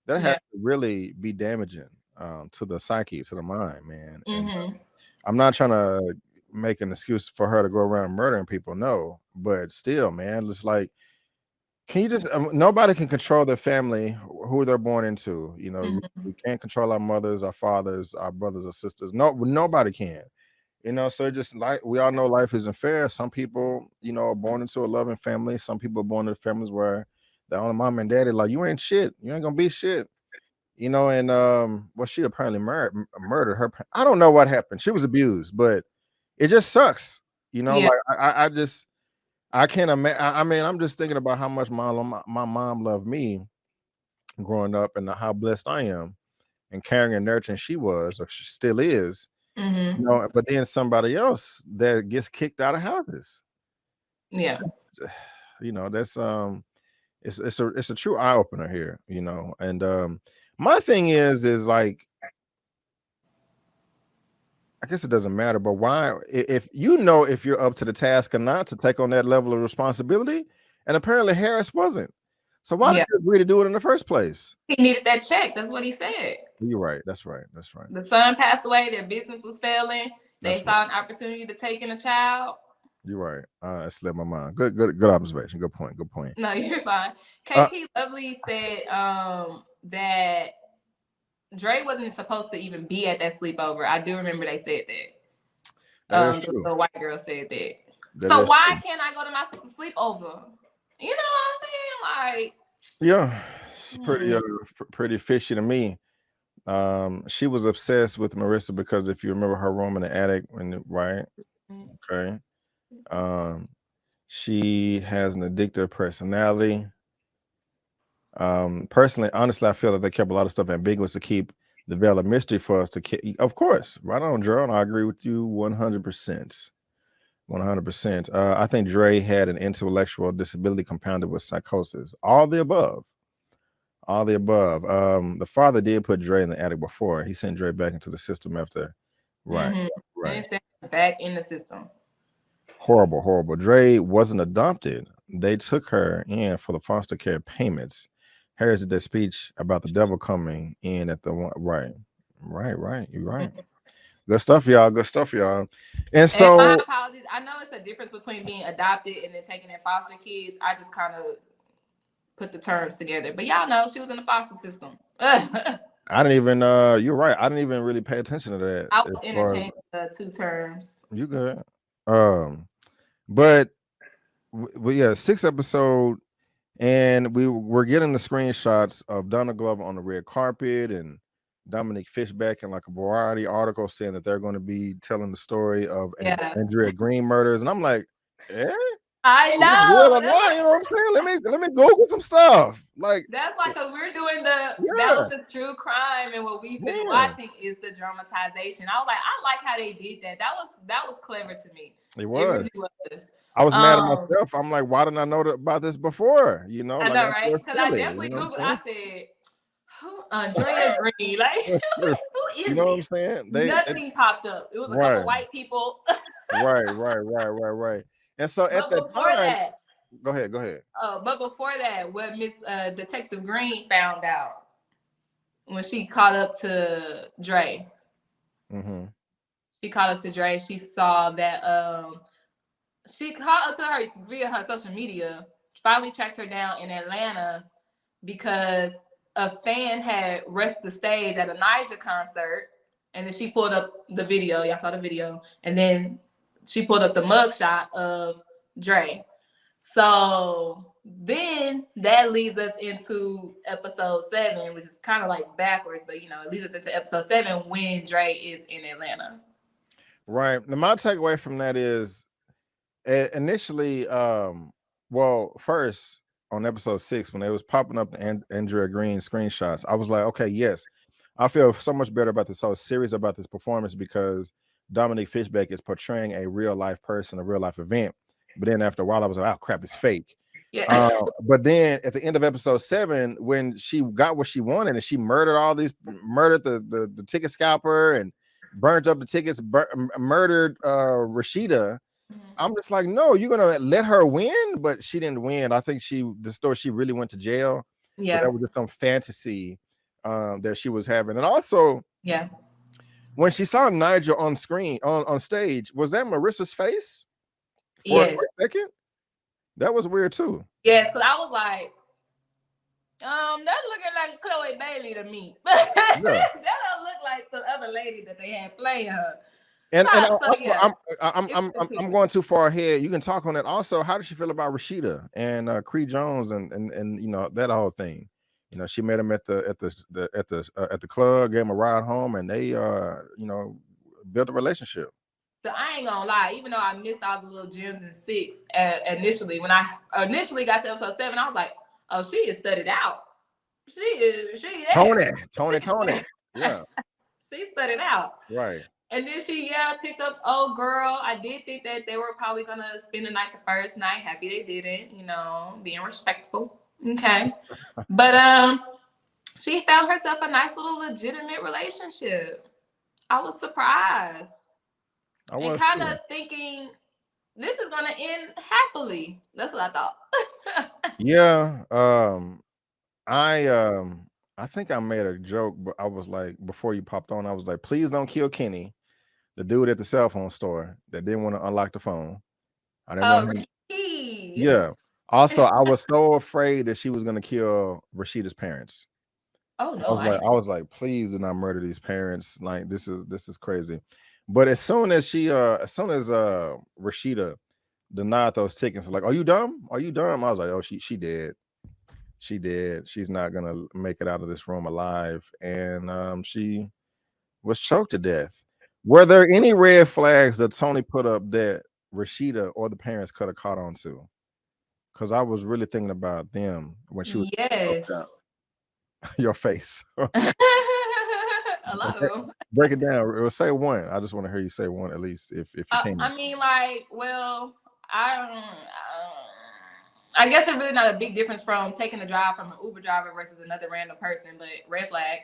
That has to really be damaging to the psyche, to the mind, man. And I'm not trying to make an excuse for her to go around murdering people, no, but still, man, it's like, can you just nobody can control their family, who they're born into. We can't control our mothers, our fathers, our brothers or sisters. No, nobody can. So just like we all know, life isn't fair. Some people, are born into a loving family. Some people are born into families where the only mom and daddy like, you ain't shit. You ain't gonna be shit. And well, she apparently murdered her. I don't know what happened. She was abused, but it just sucks. Like I can't imagine. I mean, I'm just thinking about how much my mom loved me growing up, and how blessed I am, and caring and nurturing she was, or she still is. But then somebody else that gets kicked out of houses. Yeah. That's it's a true eye opener here, and my thing is like, I guess it doesn't matter, but why, if you're up to the task or not to take on that level of responsibility, and apparently Harris wasn't. So why did you agree to do it in the first place? He needed that check. That's what he said. You're right. That's right. The son passed away. Their business was failing. They saw an opportunity to take in a child. You're right. That slipped my mind. Good observation. Good point. No, you're fine. KP Lovely said that Dre wasn't supposed to even be at that sleepover. I do remember they said that. That is true. The white girl said that. That so is why true. can't I go to my sister's sleepover? You know what I'm saying? Like, yeah, it's pretty fishy to me. She was obsessed with Marissa because if you remember her room in the attic, right? Okay. She has an addictive personality. Personally, honestly, I feel that they kept a lot of stuff ambiguous to keep the veil of mystery for us to keep. Of course, right on, Gerald. I agree with you 100%. 100%. I think Dre had an intellectual disability compounded with psychosis. All the above. All the above. The father did put Dre in the attic before. He sent Dre back into the system after. Right. Right. And sent back in the system. Horrible, horrible. Dre wasn't adopted. They took her in for the foster care payments. Harris did that speech about the devil coming in at the one. Right. You're right. Good stuff, y'all. Good stuff, y'all. And so, my apologies. I know it's a difference between being adopted and then taking in foster kids. I just kind of put the terms together, but y'all know she was in the foster system. I didn't even. You're right. I didn't even really pay attention to that. I was interchanging the two terms. You good? But yeah, 6th episode, and we're getting the screenshots of Donna Glover on the red carpet and Dominique Fishback in like a Variety article saying that they're going to be telling the story of Andrea Green murders, and I'm like, I know. You know what I'm saying? Let me Google some stuff. Like that's like we're doing that was the true crime, and what we've been watching is the dramatization. I was like, I like how they did that. That was clever to me. It was. It really was. I was mad at myself. I'm like, why didn't I know about this before? You know, I know, right? Because I definitely Googled. I said, Andrea Green, like who is you know what I'm saying? Nothing popped up. It was a couple white people. right. And so at that time, go ahead. But before that, what Miss Detective Green found out when she caught up to Dre. She caught up to Dre. She saw that she caught up to her via her social media. Finally tracked her down in Atlanta because a fan had rushed the stage at a Niger concert, and then she pulled up the video. Y'all saw the video, and then she pulled up the mugshot of Dre. So then that leads us into episode 7, which is kind of like backwards, but it leads us into episode 7 when Dre is in Atlanta. Right. Now, my takeaway from that is initially, first on episode 6, when they was popping up the Andrea Green screenshots, I was like, okay, yes, I feel so much better about this whole series, about this performance, because Dominique Fishback is portraying a real life person, a real life event. But then after a while, I was like, oh crap, it's fake. Yeah. But then at the end of episode 7, when she got what she wanted and she murdered the ticket scalper and burnt up the tickets, murdered Rashida. I'm just like, no, you're gonna let her win, but she didn't win. I think she really went to jail. Yeah, that was just some fantasy that she was having. And also, when she saw Nigel on screen on stage, was that Marissa's face? For a second, that was weird too. Yes, because I was like, that's looking like Chloe Bailey to me. That don't look like the other lady that they had playing her. And also, I'm going too far ahead. You can talk on that. Also, how did she feel about Rashida and Cree Jones and that whole thing? She met him at the club, gave him a ride home, and they built a relationship. So I ain't gonna lie, even though I missed all the little gems in 6 initially, when I initially got to episode 7, I was like, oh, she is studied out. She Tony. Yeah. She studied out. Right. And then she picked up old girl. I did think that they were probably gonna spend the night the first night. Happy they didn't, being respectful. Okay. But she found herself a nice little legitimate relationship. I was surprised. And kind of thinking this is gonna end happily. That's what I thought. Yeah. I think I made a joke, but I was like, before you popped on, I was like, please don't kill Kenny, the dude at the cell phone store that didn't want to unlock the phone. I didn't want him. Yeah. Also, I was so afraid that she was gonna kill Rashida's parents. Oh I no, was I like, ain't. please do not murder these parents. Like this is crazy. But as soon as Rashida denied those tickets, like, are you dumb? Are you dumb? I was like, oh, she did. She did. She's not gonna make it out of this room alive. And she was choked to death. Were there any red flags that Tony put up that Rashida or the parents could have caught on to? Because I was really thinking about them when she was choked out. Yes. Your face. A lot of them. Break it down. Or say one. I just want to hear you say one at least, if you can. I mean, like, well, I guess it's really not a big difference from taking a drive from an Uber driver versus another random person, but red flag.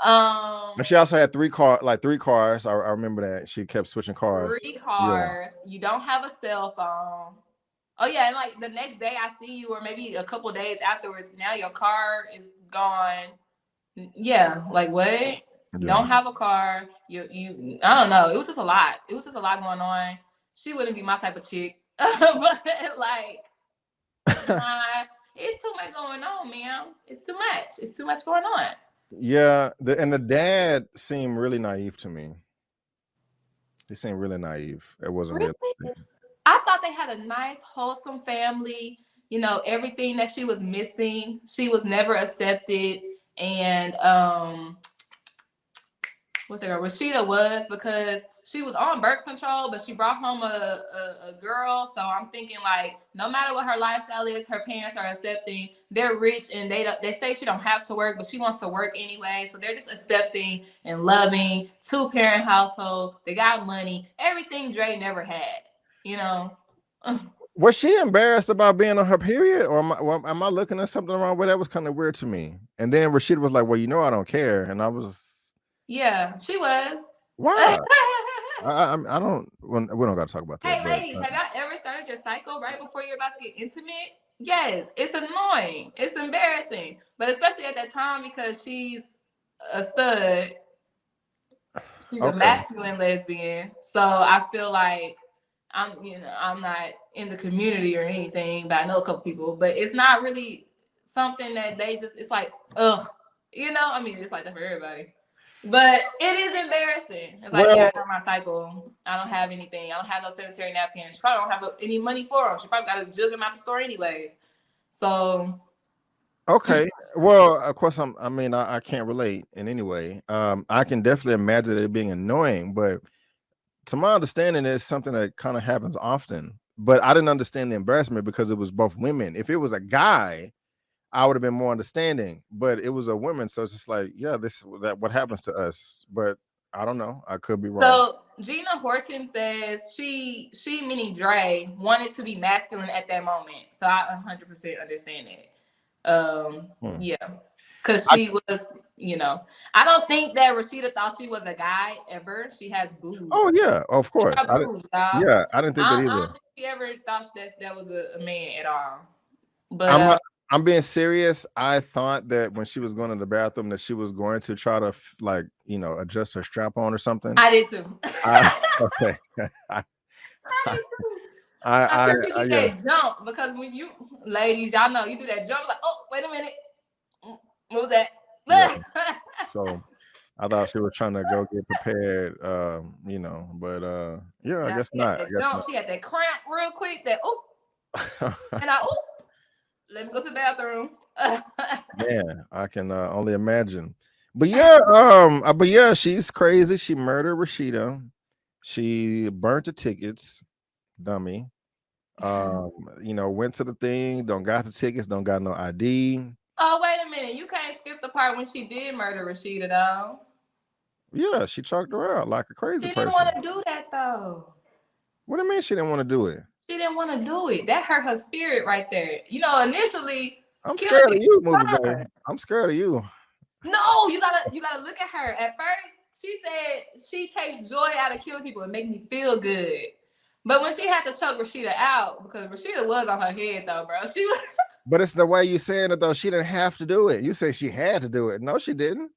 But she also had three cars. I remember that she kept switching cars. 3 cars. Yeah. You don't have a cell phone. Oh yeah, and like the next day I see you, or maybe a couple days afterwards, now your car is gone. Yeah, like what? Yeah. Don't have a car. You I don't know. It was just a lot. It was just a lot going on. She wouldn't be my type of chick. But like it's too much going on, man. It's too much. It's too much going on. Yeah, the dad seemed really naive to me. He seemed really naive. It wasn't really. I thought they had a nice, wholesome family. You know, everything that she was missing, she was never accepted. And what's her girl? Rashida was, because she was on birth control, but she brought home a girl. So I'm thinking, like, no matter what her lifestyle is, her parents are accepting. They're rich, and they say she don't have to work, but she wants to work anyway. So they're just accepting and loving. 2-parent household. They got money. Everything Dre never had. You know. Was she embarrassed about being on her period, or am I looking at something wrong? Well, that was kind of weird to me. And then Rashida was like, "Well, you know, I don't care," and I was. Yeah, she was. Why? I don't. We don't got to talk about that. Hey, ladies, have y'all ever started your cycle right before you're about to get intimate? Yes, it's annoying. It's embarrassing, but especially at that time, because she's a stud. She's a masculine lesbian, so I feel like I'm not in the community or anything, but I know a couple people. But it's not really something that they just. It's like, ugh, I mean, it's like that for everybody. But it is embarrassing. It's like, yeah, I got my cycle. I don't have anything. I don't have no sanitary napkins. She probably don't have any money for them. She probably got to jug them out the store anyways. So. Okay. Well, of course, I can't relate in any way. I can definitely imagine it being annoying, but to my understanding, it's something that kind of happens often. But I didn't understand the embarrassment because it was both women. If it was a guy, I would have been more understanding, but it was a woman, so it's just like, yeah, what happens to us. But I don't know. I could be wrong. So Gina Horton says she meaning Dre wanted to be masculine at that moment. So I 100% understand it. Yeah, because she was, I don't think that Rashida thought she was a guy ever. She has boobs. Oh yeah, of course. I didn't think that either. I don't think she ever thought that was a man at all. But I'm being serious. I thought that when she was going to the bathroom that she was going to try to adjust her strap on or something. I did too. Okay. I you do that jump, because when you ladies, y'all know you do that jump, like, oh, wait a minute. What was that? Yeah. So I thought she was trying to go get prepared, but yeah, I guess not. She had that cramp real quick, that and let me go to the bathroom. Man, I can only imagine. But yeah, she's crazy. She murdered Rashida. She burnt the tickets, dummy. Went to the thing, don't got the tickets, don't got no ID. Oh, wait a minute. You can't skip the part when she did murder Rashida, though. Yeah, she choked her out like a crazy person. She didn't want to do that, though. What do you mean she didn't want to do it? She didn't want to do it. That hurt her spirit right there. Initially. I'm scared of you, movie guy. I'm scared of you. No, you gotta look at her. At first, she said she takes joy out of killing people and make me feel good. But when she had to choke Rashida out, because Rashida was on her head, though, bro. She was. But it's the way you saying it, though. She didn't have to do it. You say she had to do it. No, she didn't.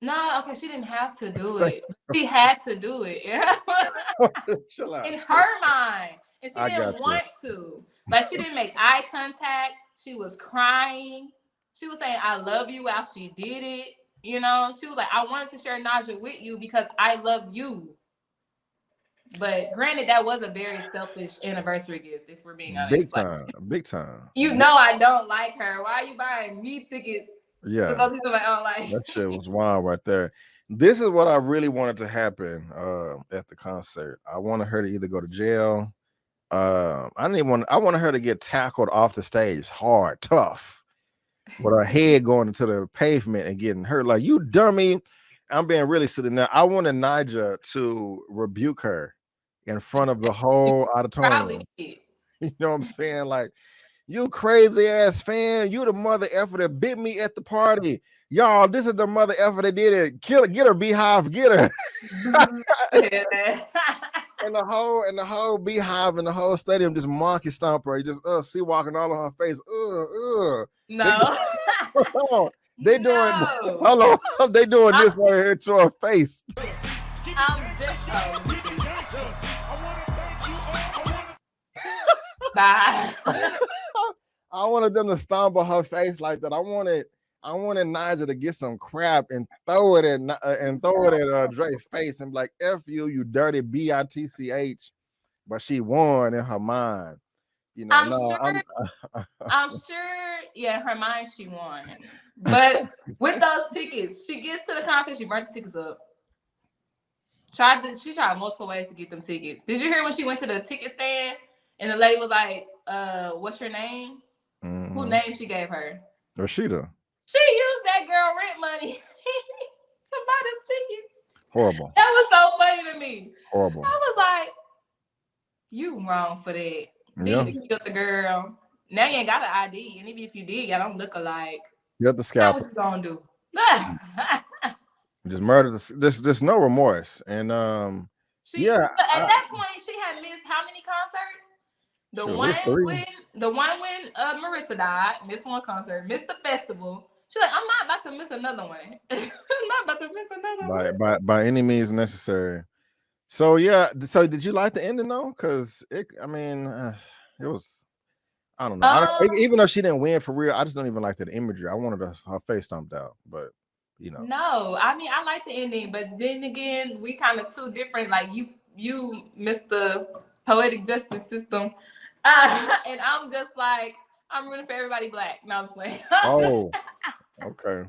No, okay, she didn't have to do it. She had to do it. Yeah. Chill out. In her mind. And she didn't want to. Like, she didn't make eye contact. She was crying. She was saying, I love you while she did it. You know, she was like, I wanted to share Naja with you because I love you. But granted, that was a very selfish anniversary gift, if we're being honest. Big time. You know I don't like her. Why are you buying me tickets to go see somebody I don't like? That shit was wild right there. This is what I really wanted to happen at the concert. I wanted her to either go to jail. I wanted her to get tackled off the stage hard, tough, with her head going into the pavement and getting hurt. Like, you dummy. I'm being really silly now. I wanted Naja to rebuke her in front of the whole auditorium. You know what I'm saying? Like, you crazy ass fan. You the mother effer that bit me at the party. Y'all, this is the mother effer that did it. Kill her, get her, beehive, get her. and the whole beehive and the whole stadium just monkey stomp her. Just see walking all on her face. No. They doing hello. They doing this right here to her face. Bye. I wanted them to stomp on her face like that. I wanted Naja to get some crap and throw it at Dre's face and be like, F you, you dirty bitch. But she won in her mind. You know, I'm sure, yeah, her mind she won. But with those tickets, she gets to the concert, she burnt the tickets up. She tried multiple ways to get them tickets. Did you hear when she went to the ticket stand and the lady was like, what's your name? Who name she gave her? Rashida. She used that girl rent money to buy them tickets. Horrible. That was so funny to me. Horrible. I was like, you wrong for that. Yeah. Then you killed the girl. Now you ain't got an ID. And even if you did, y'all don't look alike. You got the scalp. What you gonna do? Just murder. There's no remorse. And at that point, she had missed how many concerts? The one when Marissa died, missed one concert, missed the festival. She's like, I'm not about to miss another one. I'm not about to miss another one. By any means necessary. So yeah. So did you like the ending though? Because it was. I don't know. Even though she didn't win for real, I just don't even like that imagery. I wanted her face stomped out, but you know. No, I mean I like the ending, but then again, we kind of two different. Like you missed the poetic justice system, and I'm just like I'm rooting for everybody black. No, I'm just playing. Oh, okay.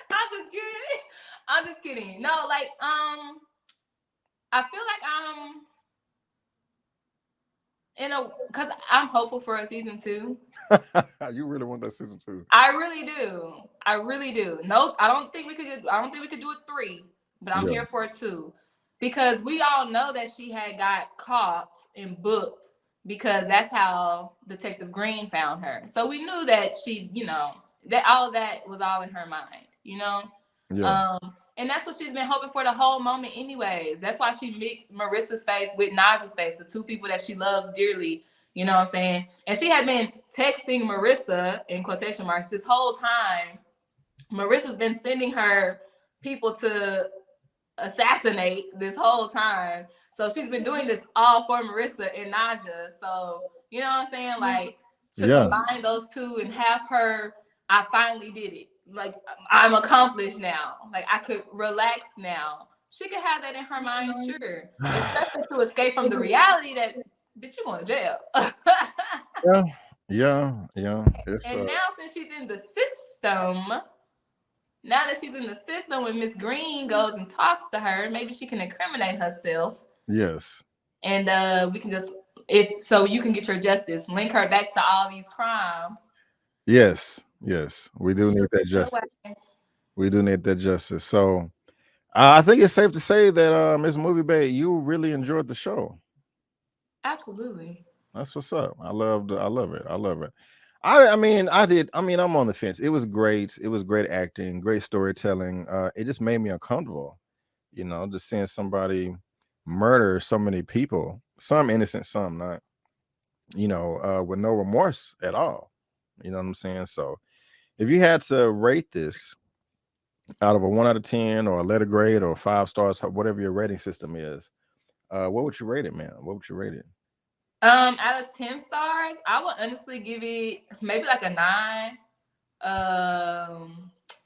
I'm just kidding. No, like I feel like because I'm hopeful for a season 2. You really want that season 2? I really do. No, I don't think we could do it 3, but I'm here for it 2. Because we all know that she had got caught and booked because that's how Detective Green found her. So we knew that she, that all of that was all in her mind, Yeah. And that's what she's been hoping for the whole moment anyways. That's why she mixed Marissa's face with Naja's face, the two people that she loves dearly. You know what I'm saying? And she had been texting Marissa, in quotation marks, this whole time. Marissa's been sending her people to assassinate this whole time. So she's been doing this all for Marissa and Naja. So, you know what I'm saying? Like, to combine those two and have her, I finally did it. Like, I'm accomplished now. Like, I could relax now. She could have that in her mind, sure. Especially to escape from the reality that, bitch, you going to jail. Yeah. And now since she's in the system, when Miss Green goes and talks to her, maybe she can incriminate herself. Yes. And we can just, you can get your justice, link her back to all these crimes. Yes. We do need that justice. We do need that justice. So I think it's safe to say that Miss Movie Bae, you really enjoyed the show. Absolutely. That's what's up. I love it. I'm on the fence. It was great. It was great acting, great storytelling. It just made me uncomfortable, just seeing somebody murder so many people, some innocent, some not, with no remorse at all. You know what I'm saying? So if you had to rate this out of a 1 out of 10 or a letter grade or 5 stars, whatever your rating system is, what would you rate it, man? What would you rate it? Out of 10 stars, I would honestly give it maybe like a 9. The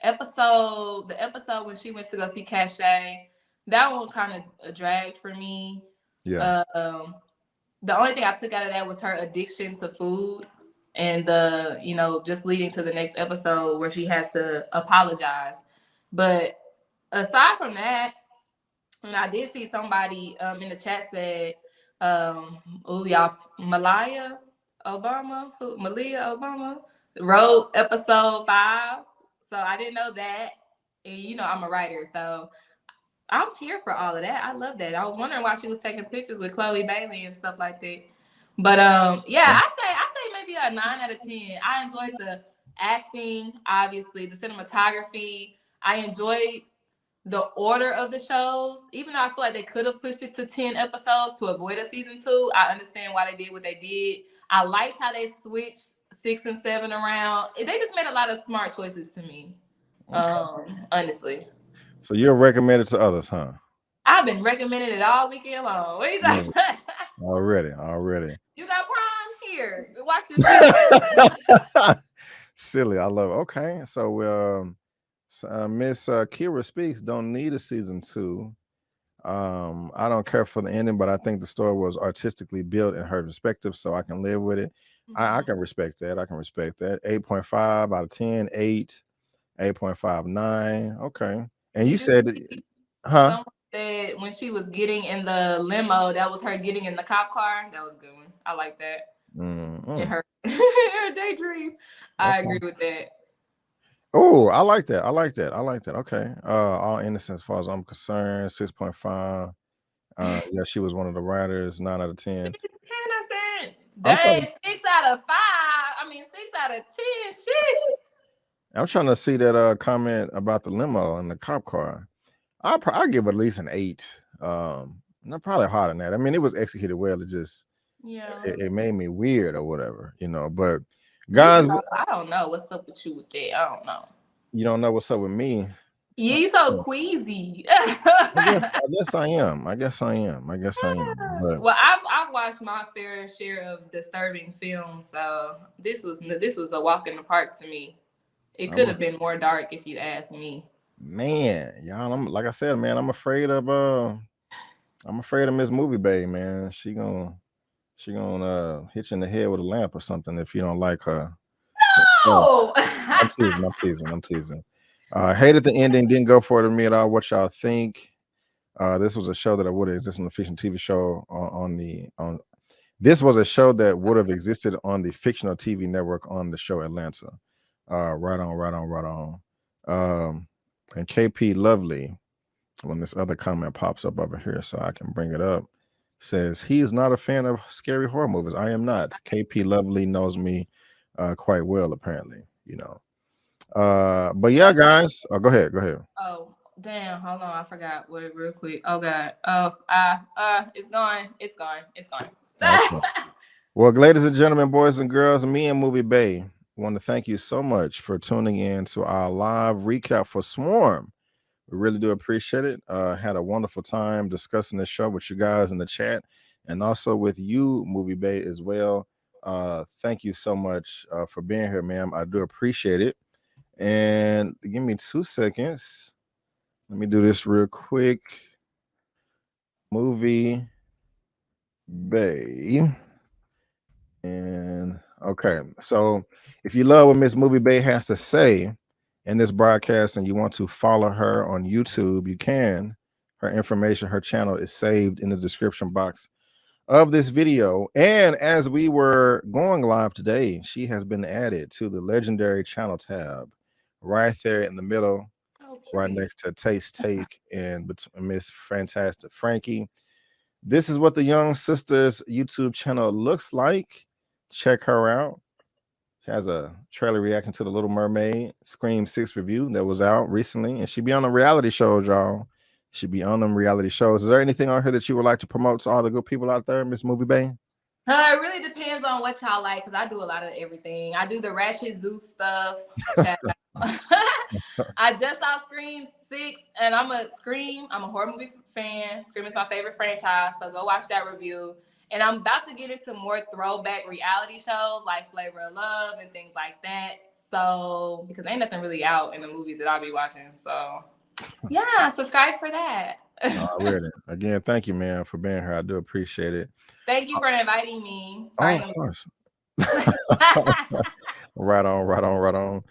episode when she went to go see Cachet, that one kind of dragged for me. Yeah. The only thing I took out of that was her addiction to food, and just leading to the next episode where she has to apologize. But aside from that, and I did see somebody in the chat said, y'all, Malia Obama wrote episode 5. So I didn't know that. And I'm a writer, so I'm here for all of that. I love that. I was wondering why she was taking pictures with Chloe Bailey and stuff like that. But yeah, I say maybe a 9 out of 10. I enjoyed the acting, obviously, the cinematography. I enjoyed the order of the shows, even though I feel like they could have pushed it to 10 episodes to avoid a season 2. I understand why they did what they did. I liked how they switched 6 and 7 around. They just made a lot of smart choices to me. Okay. Honestly. So you'll recommend it to others, huh? I've been recommending it all weekend long. What are you talking about? Already. You got Prime? Here. Watch this. Silly. I love it. Okay. So Miss Kira Speaks don't need a season 2. I don't care for the ending, but I think the story was artistically built in her perspective, so I can live with it. I can respect that. 8.5 out of 10, 8, 8.5, 9. Okay. And you said, Someone said when she was getting in the limo, that was her getting in the cop car. That was a good one. I like that. In her daydream. I agree with that. Oh, I like that. Okay. All innocent as far as I'm concerned. 6.5. Yeah, she was one of the writers. 9 out of 10. Innocent. Dang, 6 out of 5. I mean, 6 out of 10. Shish. I'm trying to see that comment about the limo and the cop car. I'll give it at least an 8. Not probably harder than that. I mean, it was executed well. It just it made me weird or whatever, But guys, I don't know what's up with you with that. I don't know. You don't know what's up with me. Yeah, you so queasy. I guess I am. But, well, I've watched my fair share of disturbing films, so this was a walk in the park to me. It could have been more dark if you ask me. Man, y'all, like I said, man, I'm afraid of Miss Movie Bay, man. She gonna hit you in the head with a lamp or something if you don't like her. No! I'm teasing. Hated the ending, didn't go for it to me at all. What y'all think? This was a show that would have existed on the fiction TV show this was a show that would have existed on the fictional TV network on the show Atlanta. Right on. And KP Lovely, when this other comment pops up over here, so I can bring it up, says he is not a fan of scary horror movies. I am not. KP Lovely knows me quite well, apparently, But yeah, guys. Go ahead. Oh, damn. Hold on. I forgot. Wait, real quick. Oh, God. Oh, it's gone. Okay. Well, ladies and gentlemen, boys and girls, me and Movie Bay want to thank you so much for tuning in to our live recap for Swarm. We really do appreciate it. Had a wonderful time discussing this show with you guys in the chat and also with you, Movie Bay, as well. Thank you so much for being here, ma'am. I do appreciate it. And give me 2 seconds. Let me do this real quick. Movie Bay. And okay, so if you love what Miss Movie Bay has to say in this broadcast and you want to follow her on YouTube, you can. Her information, her channel is saved in the description box of this video. And as we were going live today, she has been added to the legendary channel tab right there in the middle, right next to Tait and Miss Fantastic Frankey. This is what the Young Sisters YouTube channel looks like. Check her out. She has a trailer reacting to the Little Mermaid Scream 6 review that was out recently, and she be on the reality shows, y'all. She be on them reality shows. Is there anything on here that you would like to promote to all the good people out there, Miss Movie Bay? It really depends on what y'all like, because I do a lot of everything. I do the Ratchet Zeus stuff. I just saw Scream 6, and I'm a horror movie fan. Scream is my favorite franchise, so go watch that review. And I'm about to get into more throwback reality shows like Flavor of Love and things like that. So, because ain't nothing really out in the movies that I'll be watching. So, yeah, subscribe for that. Already. Again, thank you, man, for being here. I do appreciate it. Thank you for inviting me. Oh, of course. Right on.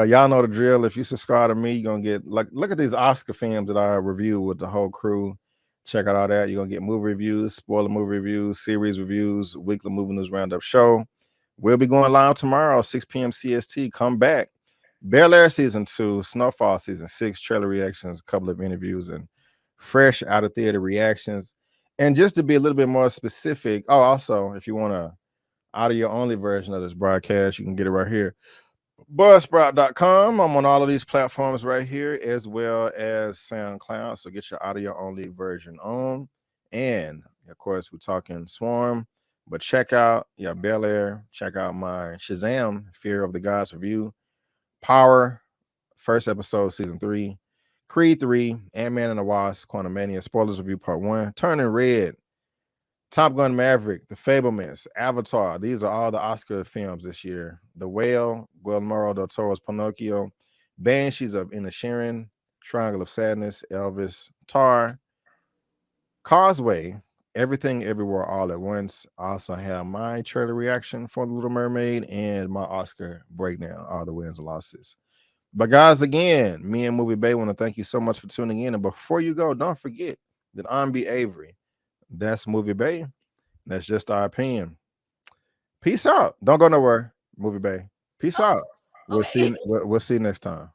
Y'all know the drill. If you subscribe to me, you're gonna get look at these Oscar films that I review with the whole crew. Check out all that. You're gonna get movie reviews, spoiler movie reviews, series reviews, weekly movie news roundup show. We'll be going live tomorrow, 6 p.m. CST. Come back. Bel Air season 2, Snowfall season 6, trailer reactions, a couple of interviews, and fresh out of theater reactions. And just to be a little bit more specific, also, if you want a audio only version of this broadcast, you can get it right here. Buzzsprout.com. I'm on all of these platforms right here, as well as SoundCloud. So get your audio only version on. And of course, we're talking Swarm, but check out Bel Air. Check out my Shazam Fear of the Gods review. Power, first episode, season 3. Creed 3, Ant-Man and the Wasp, Quantumania, spoilers review part 1. Turning Red, Top Gun Maverick, The Fablemans, Avatar. These are all the Oscar films this year. The Whale, Guillermo del Toro's Pinocchio, Banshees of Inisherin, Triangle of Sadness, Elvis, Tar, Causeway, Everything Everywhere All at Once. I also have my trailer reaction for The Little Mermaid and my Oscar breakdown, all the wins and losses. But guys, again, me and Movie Bay want to thank you so much for tuning in. And before you go, don't forget that I'm B. Avery. That's Movie Bay. That's just our opinion. Peace out. Don't go nowhere, Movie Bay. Peace out. We'll see you next time.